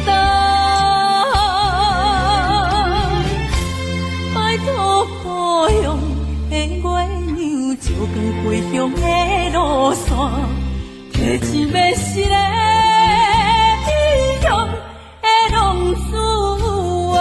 A: 淡。拜托故乡的月娘，照光回乡的路线，提一个失个异乡的浪子啊。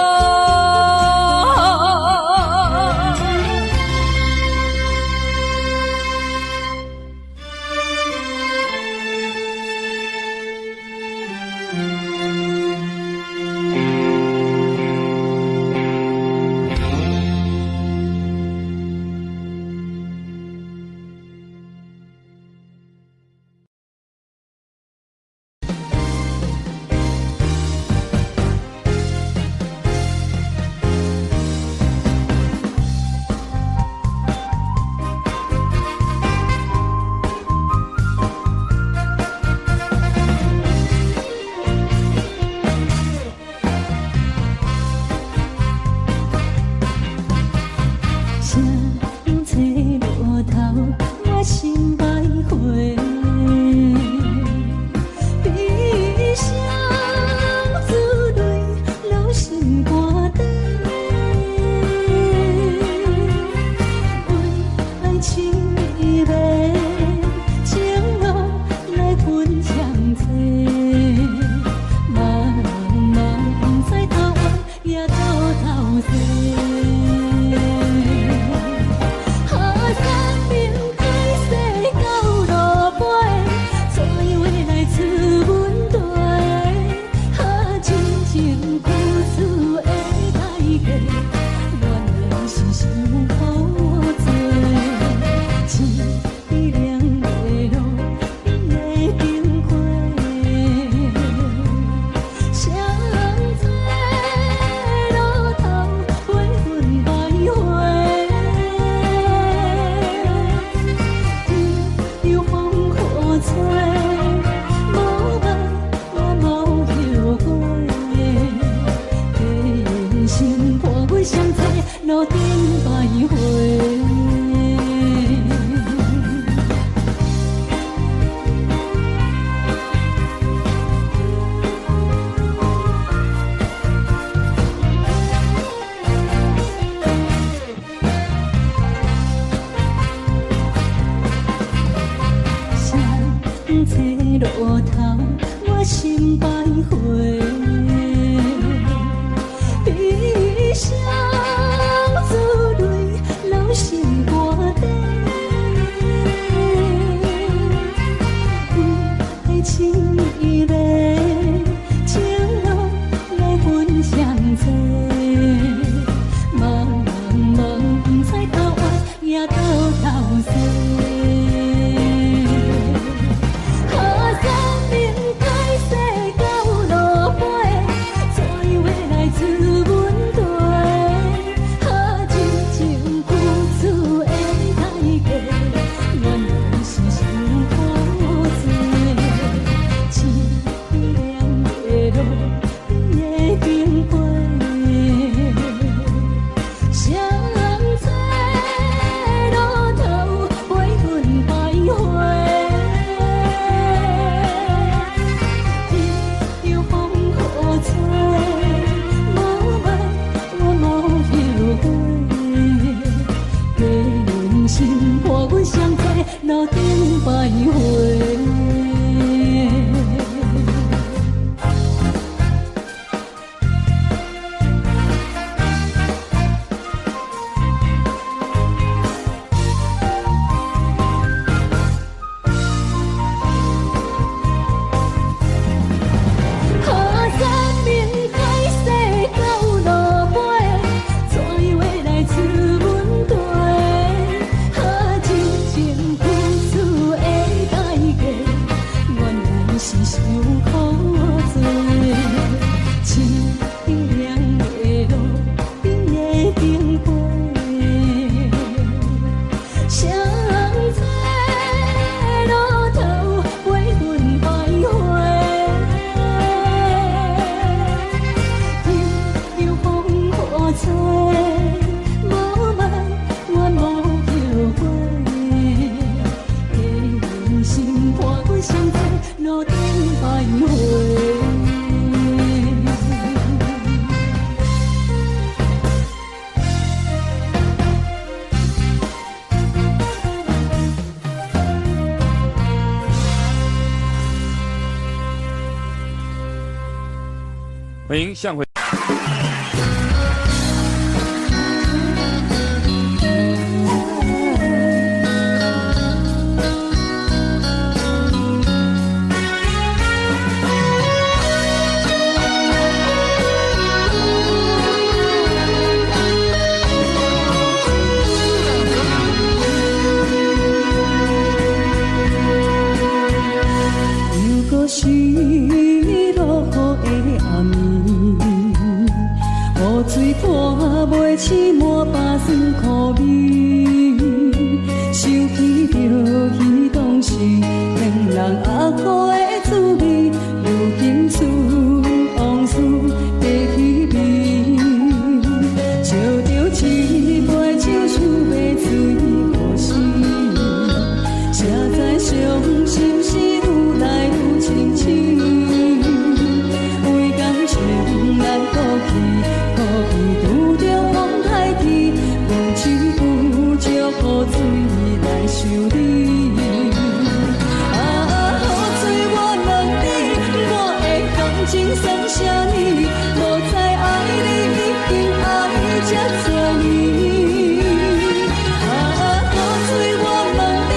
F: 路头，我心徘徊。
A: 济，茫茫不知头弯也到头西。路顶徘徊。
F: 欢迎向回。
A: 水看袂起满巴酸苦味，想起着彼当时恋人阿苦的滋味，如今思往事白起味，烧着一杯酒想要醉过时，谁知伤心事愈来愈清醒，为感情难过去。拄着风台天，无只有借雨水来修理。啊，雨水我问你，我的感情算啥呢？无知爱你已经爱这多年。啊，雨水我问你，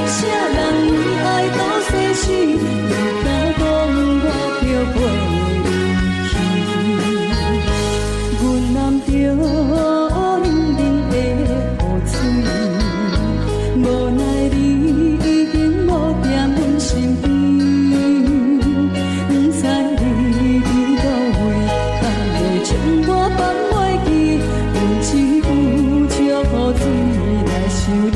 A: 啥人为爱到生死？你敢讲我漂泊？着冷冷的雨水，无奈你已经无在阮身边，不知你伫倒位，敢会将我放袂记？有只有借雨水来想你。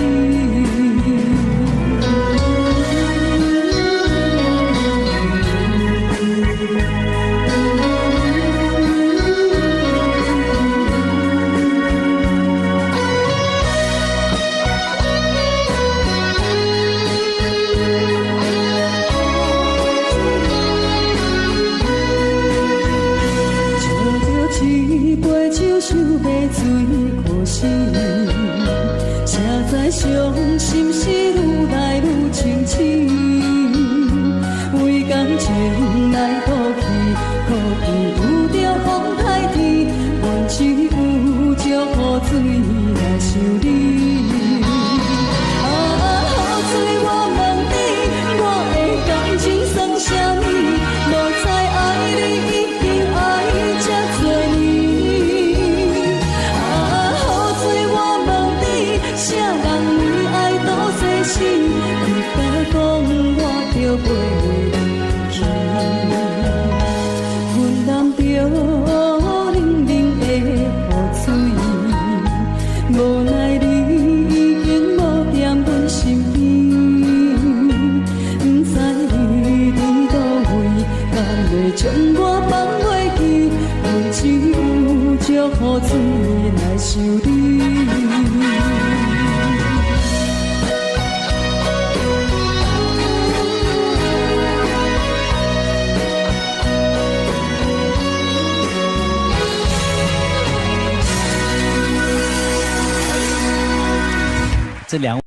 A: 想要醉可惜，谁知伤心事愈来愈清醒，为感情来哭泣，可见有着风台天，阮只有借雨水来想你。啊，雨水我问你，我的感情算啥呢？无知爱你已经爱这多年。酒，祝雨水来想你。
G: 这两位。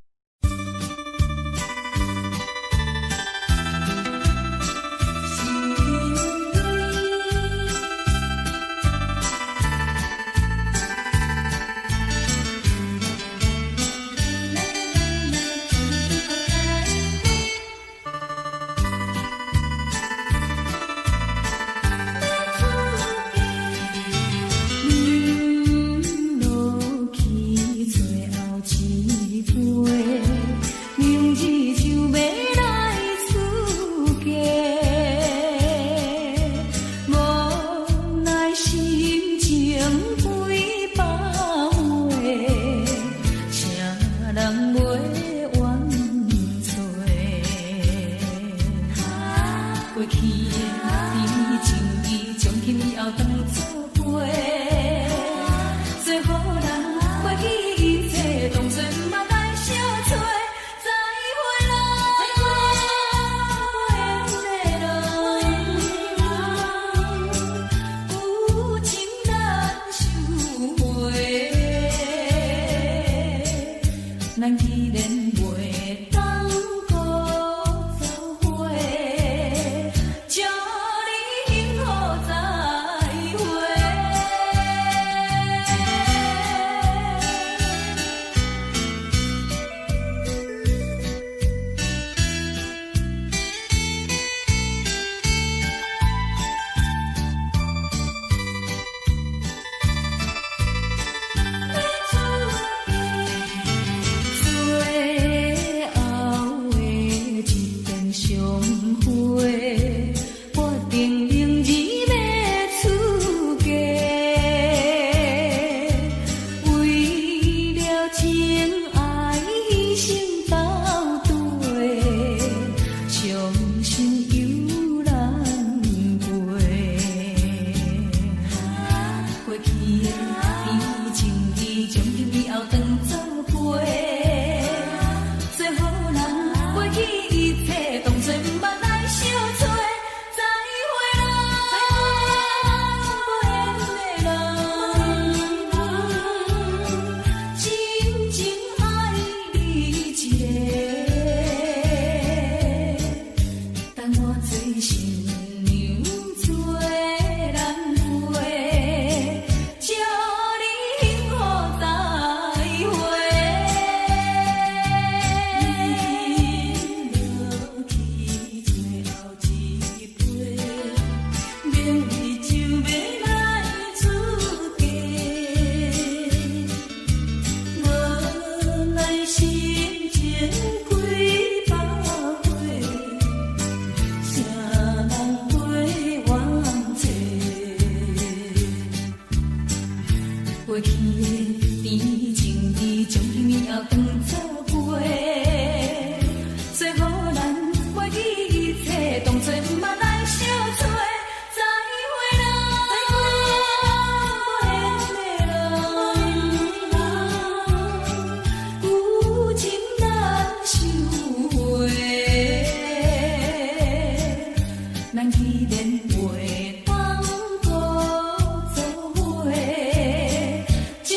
A: 祝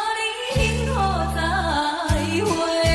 A: 你幸福再会。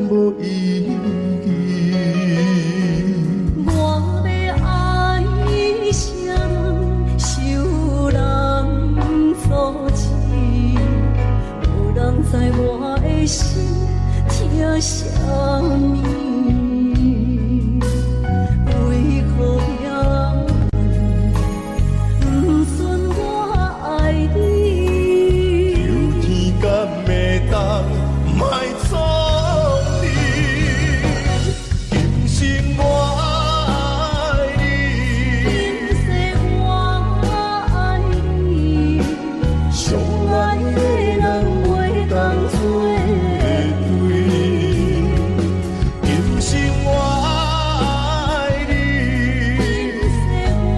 B: 无意义。
A: 我要爱啥人，受人所欺，无人知我的心疼啥物。为何要不准我爱你？
B: 求天敢会当莫错你，今生我爱你，
A: 今世我爱你，相爱的人袂当做对。
B: 今生我爱你，
A: 今世我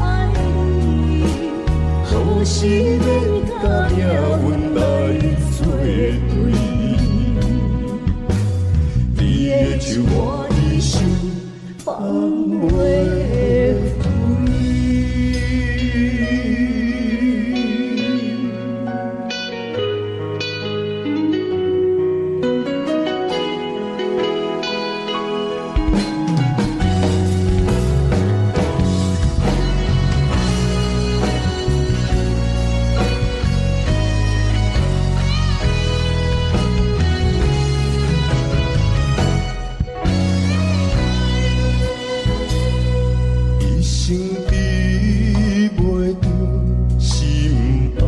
A: 爱你，好时免甲命运来作对。你的手我的手，放袂开。
B: 一生比袂着心爱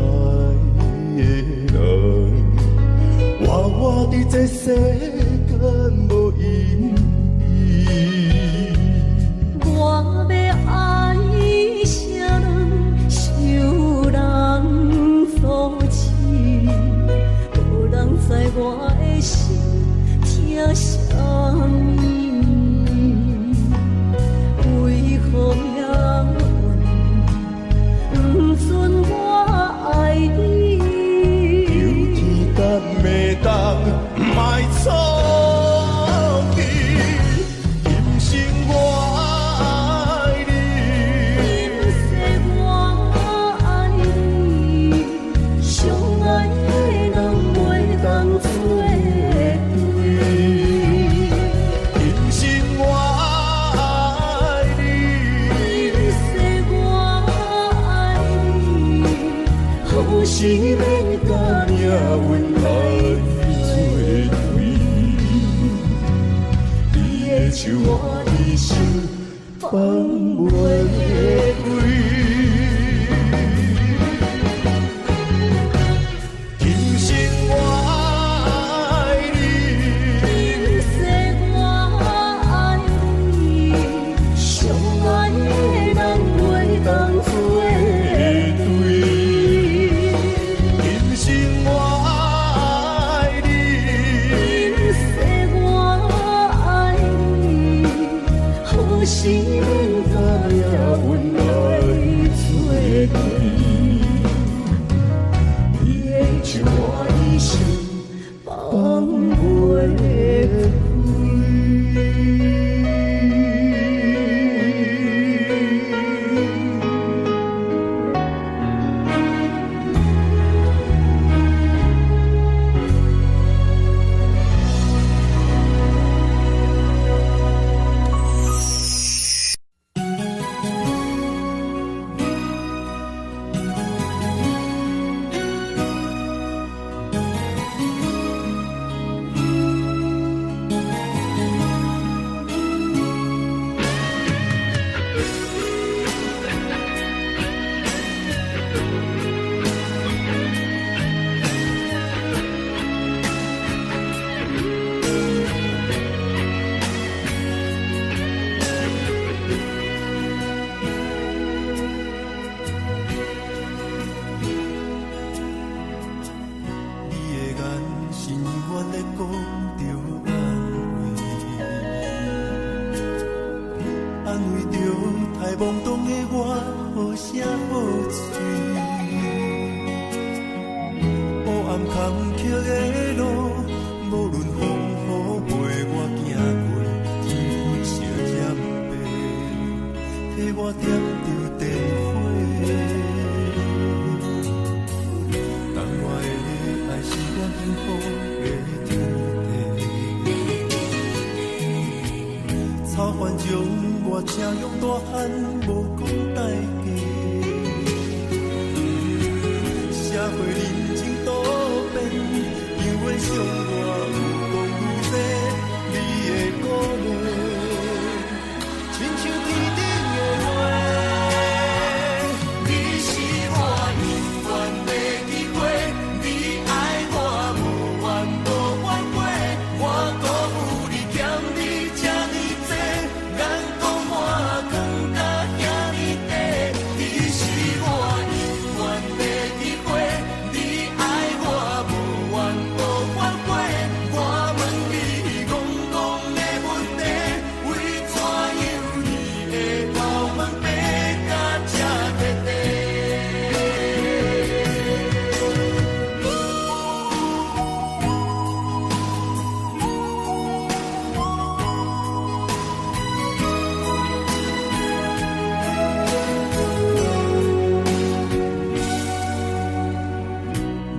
B: 的人，活活伫这世间无意义。
A: 我要爱啥人，受人所欺，无人知我的心疼啥物。为何命运不准我爱你？
B: 求天敢会当莫错你，今生我爱你，
A: 今世我爱你，相爱的人袂当做对。
B: 今生我爱你，
A: 今世我爱你，好时免甲命运来作对。你的手我的手，放袂开。
B: 今生我爱你，
A: 今世我爱你，相爱的人袂当做对。
B: 今生我爱你，
A: 今世我爱你，好时免甲命运来作对。你的手我的手，放袂
B: 幸福的天地。反将我请用大汉，无讲代价。社会人情多变，因为伤我有讲有多，你的鼓励，亲像天顶的花。你是我永远的机会，你爱我无怨无怨过，我辜负你欠你这呢多，眼光满光甲遐呢短。你是我永远的机会，你爱我无怨无怨过，我问你戆戆的问题，为怎样你的头毛白甲这短短？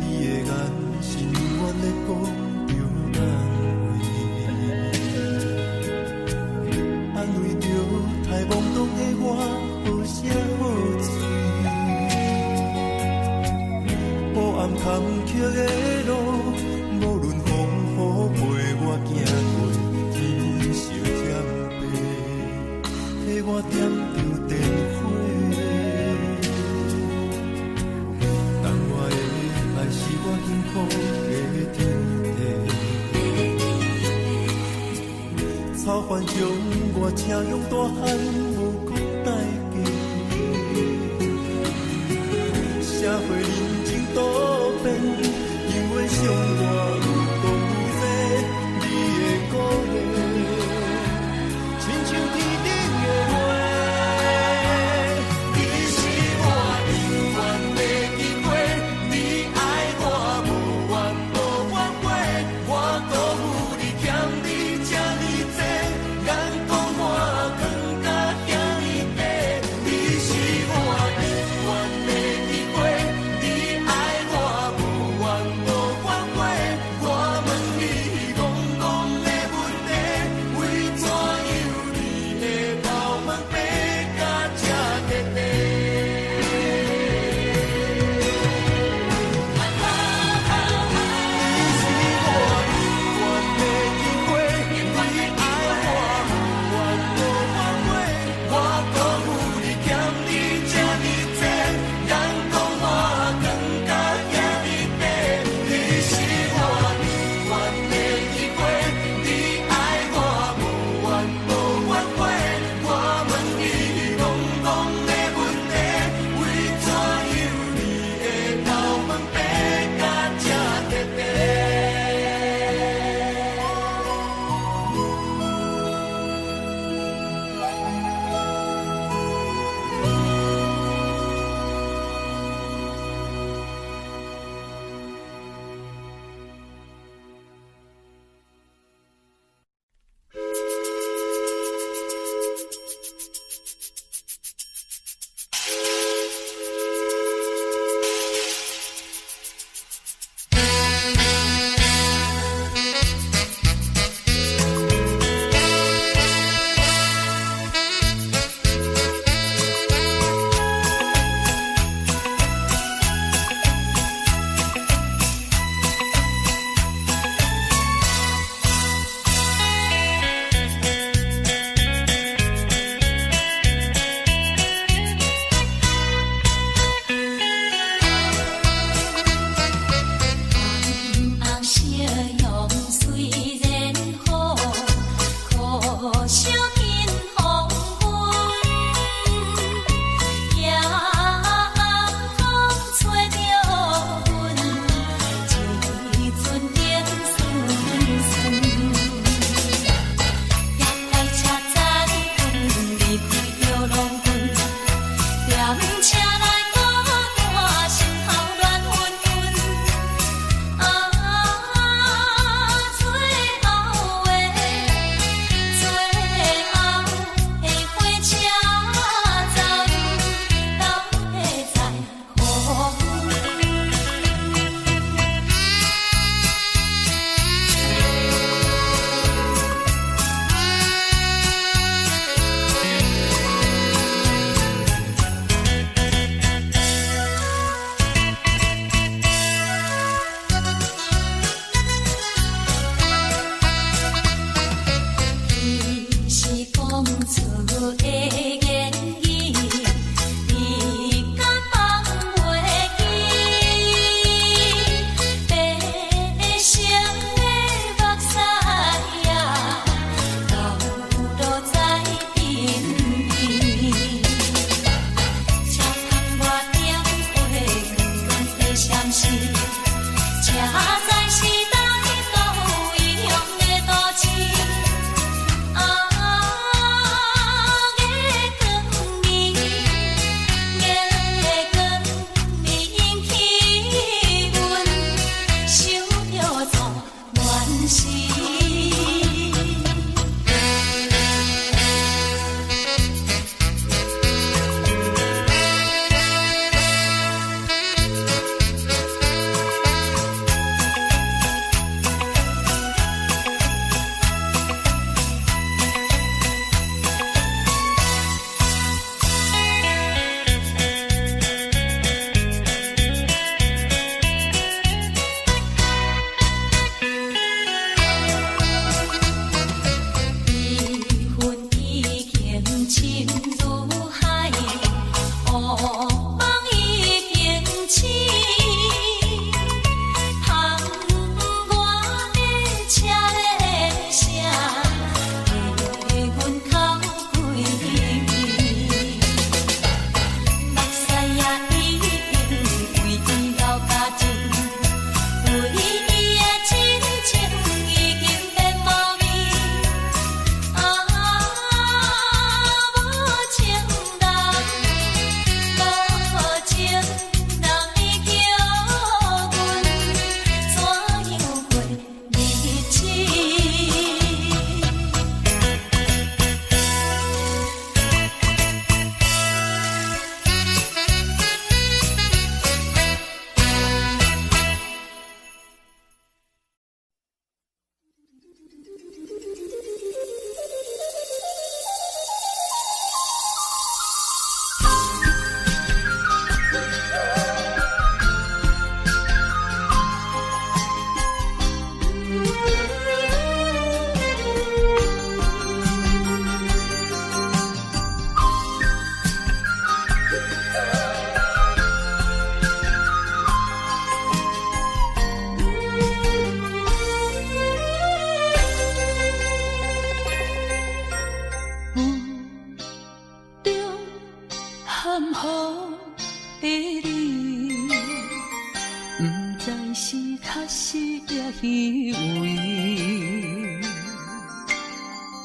B: 你的眼是永远在讲着安慰着太懵懂的我，好声好嘴。黑暗坎坷的路，无论风雨陪我行过，天烧添白，替我点着电火。当我的爱是我幸福的天地，草原将我请用大汉，无讲代价。社会人情多变，因为伤我有讲有多，你的鼓励，亲像天顶的花。你是我永远的机会，你爱我无怨无怨过，我辜负你欠你这呢多，眼光满光甲遐呢短。你是我永远的机会，你爱我无怨无怨过，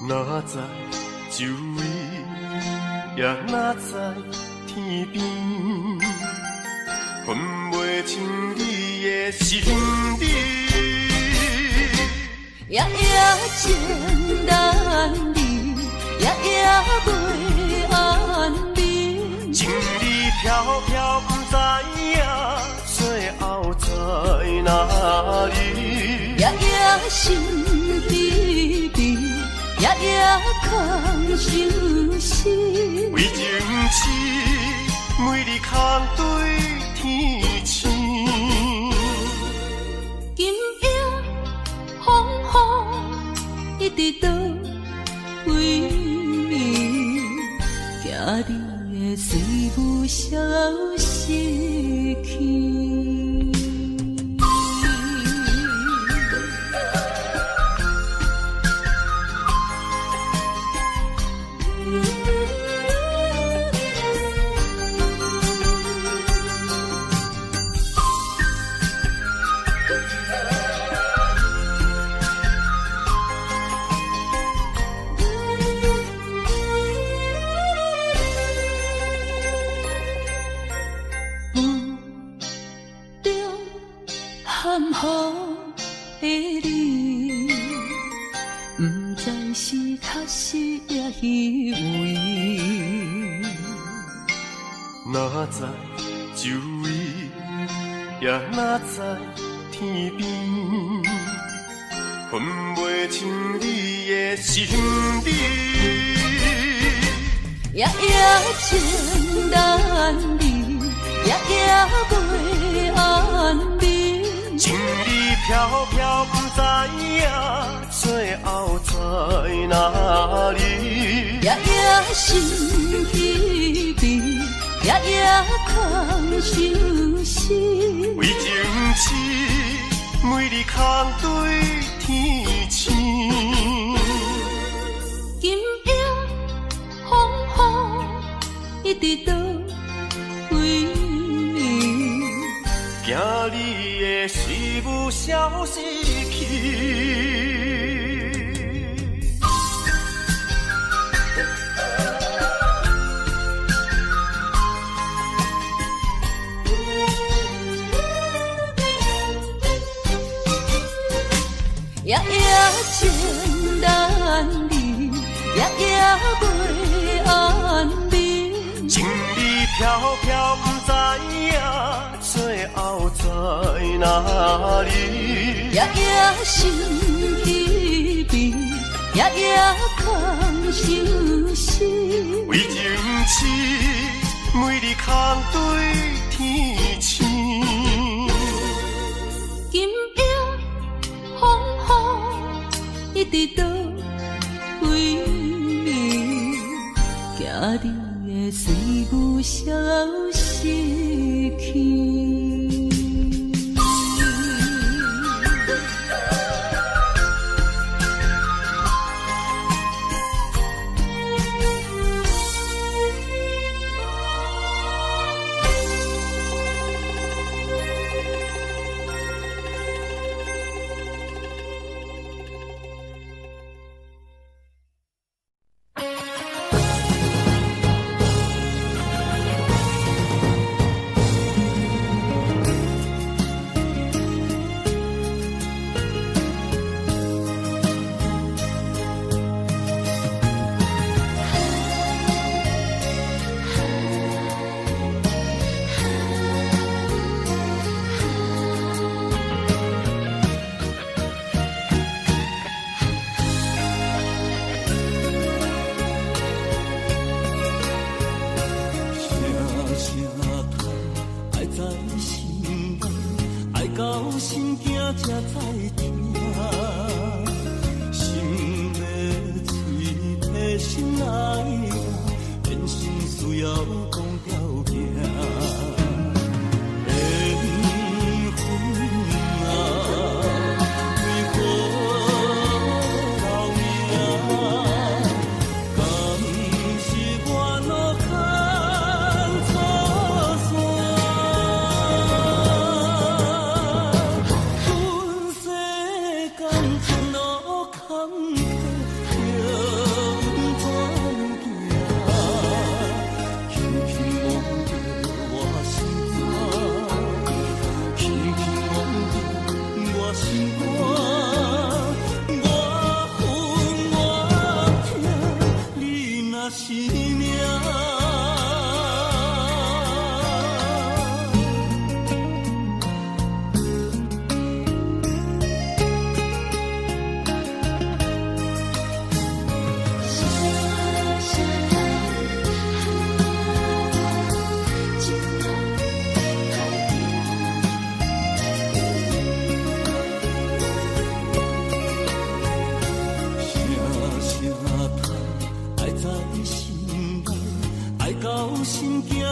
B: 哪知周围，也哪知天边，分袂清你的心理。
A: 夜夜情难离，夜夜袂安眠。
B: 情理飘飘，不知影最后在哪里。
A: 夜夜心悲悲，夜夜空相思。
B: 为情痴，每日空对天星。
A: 今夜风雨一直到为暝，惊你的随不消息去。含糊的你，不知是确实也虚伪。
B: 哪知周围，也哪知天边，分袂清你的心理。
A: 夜夜情难离，夜夜袂安眠。
B: 情理飘飘，不知影最后在哪里。
A: 夜夜心悲悲，夜夜空相思。
B: 为情痴，每日空对天星。
A: 今夜风雨一直到为暝，
B: 惊你的随不消息去。
A: 夜夜情难离，夜夜袂安眠。
B: 情理飘飘，不知影最后在哪里。
A: 夜夜心悲悲，夜夜空相思。
B: 为情痴，每日空对天星。
A: 今夜风雨一直到为暝，惊你的随不消息去。春路坎坷。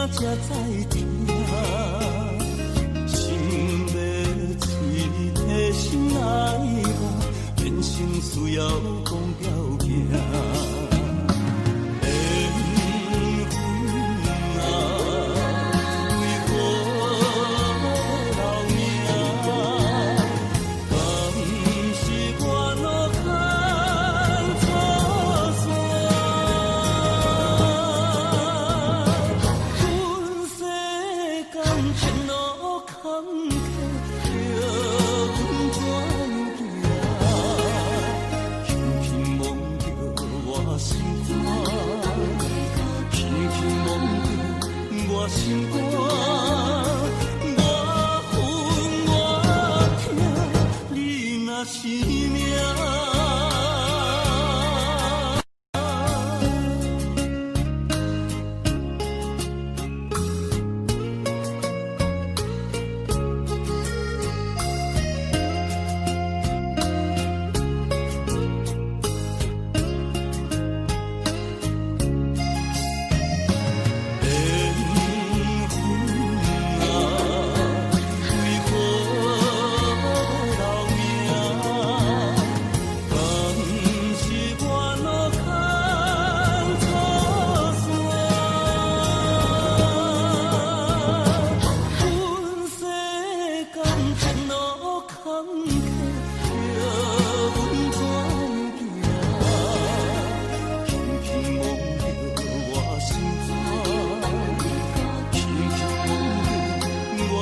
B: 才知听，心要碎的心爱我，人生需要讲条行。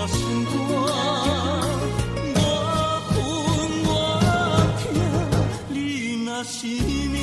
B: 心肝，我恨我痛，你若是命。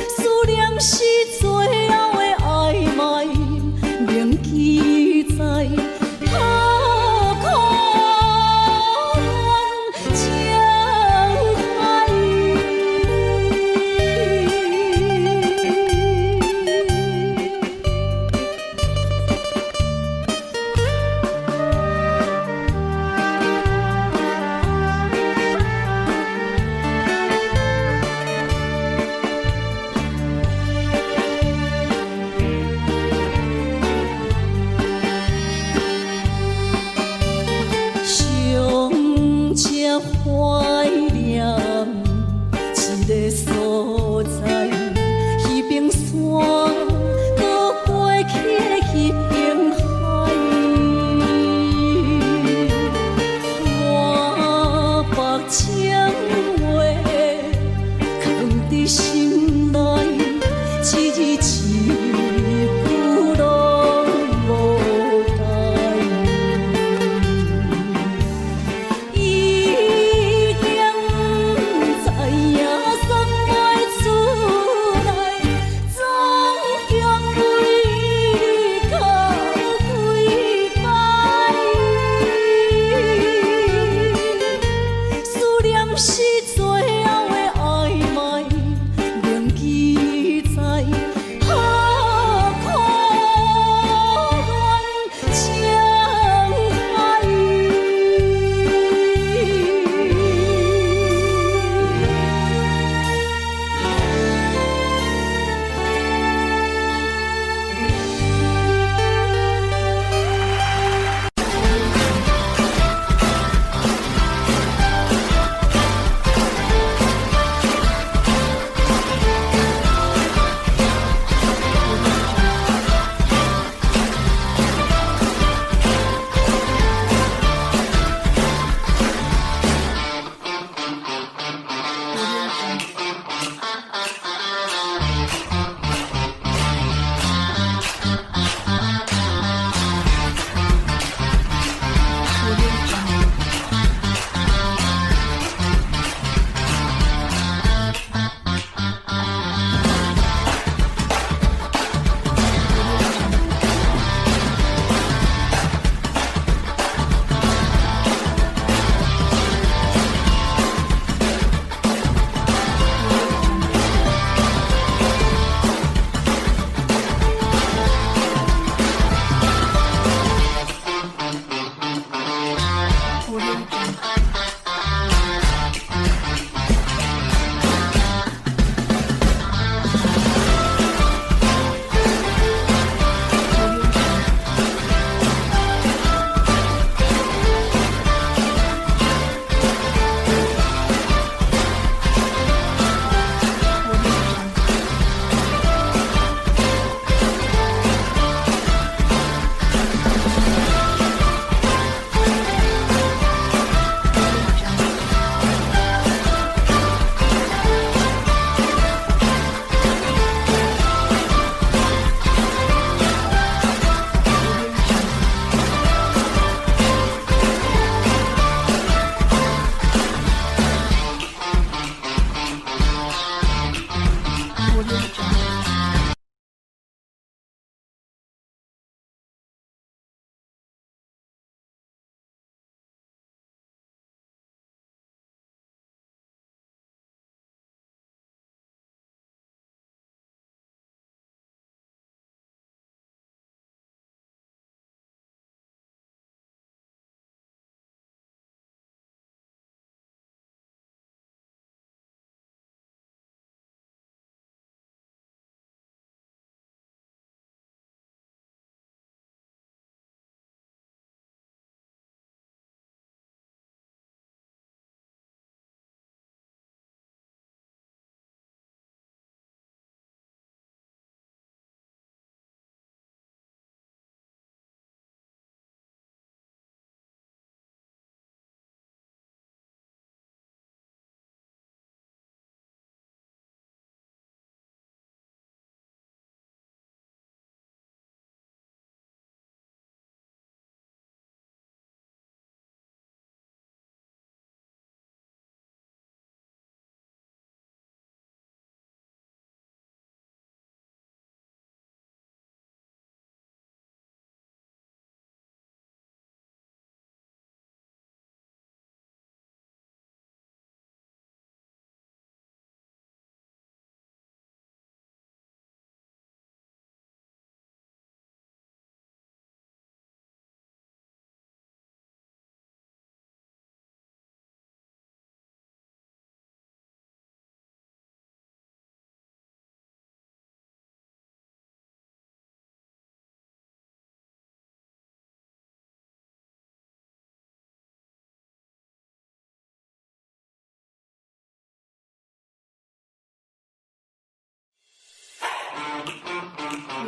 A: 思念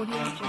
H: you.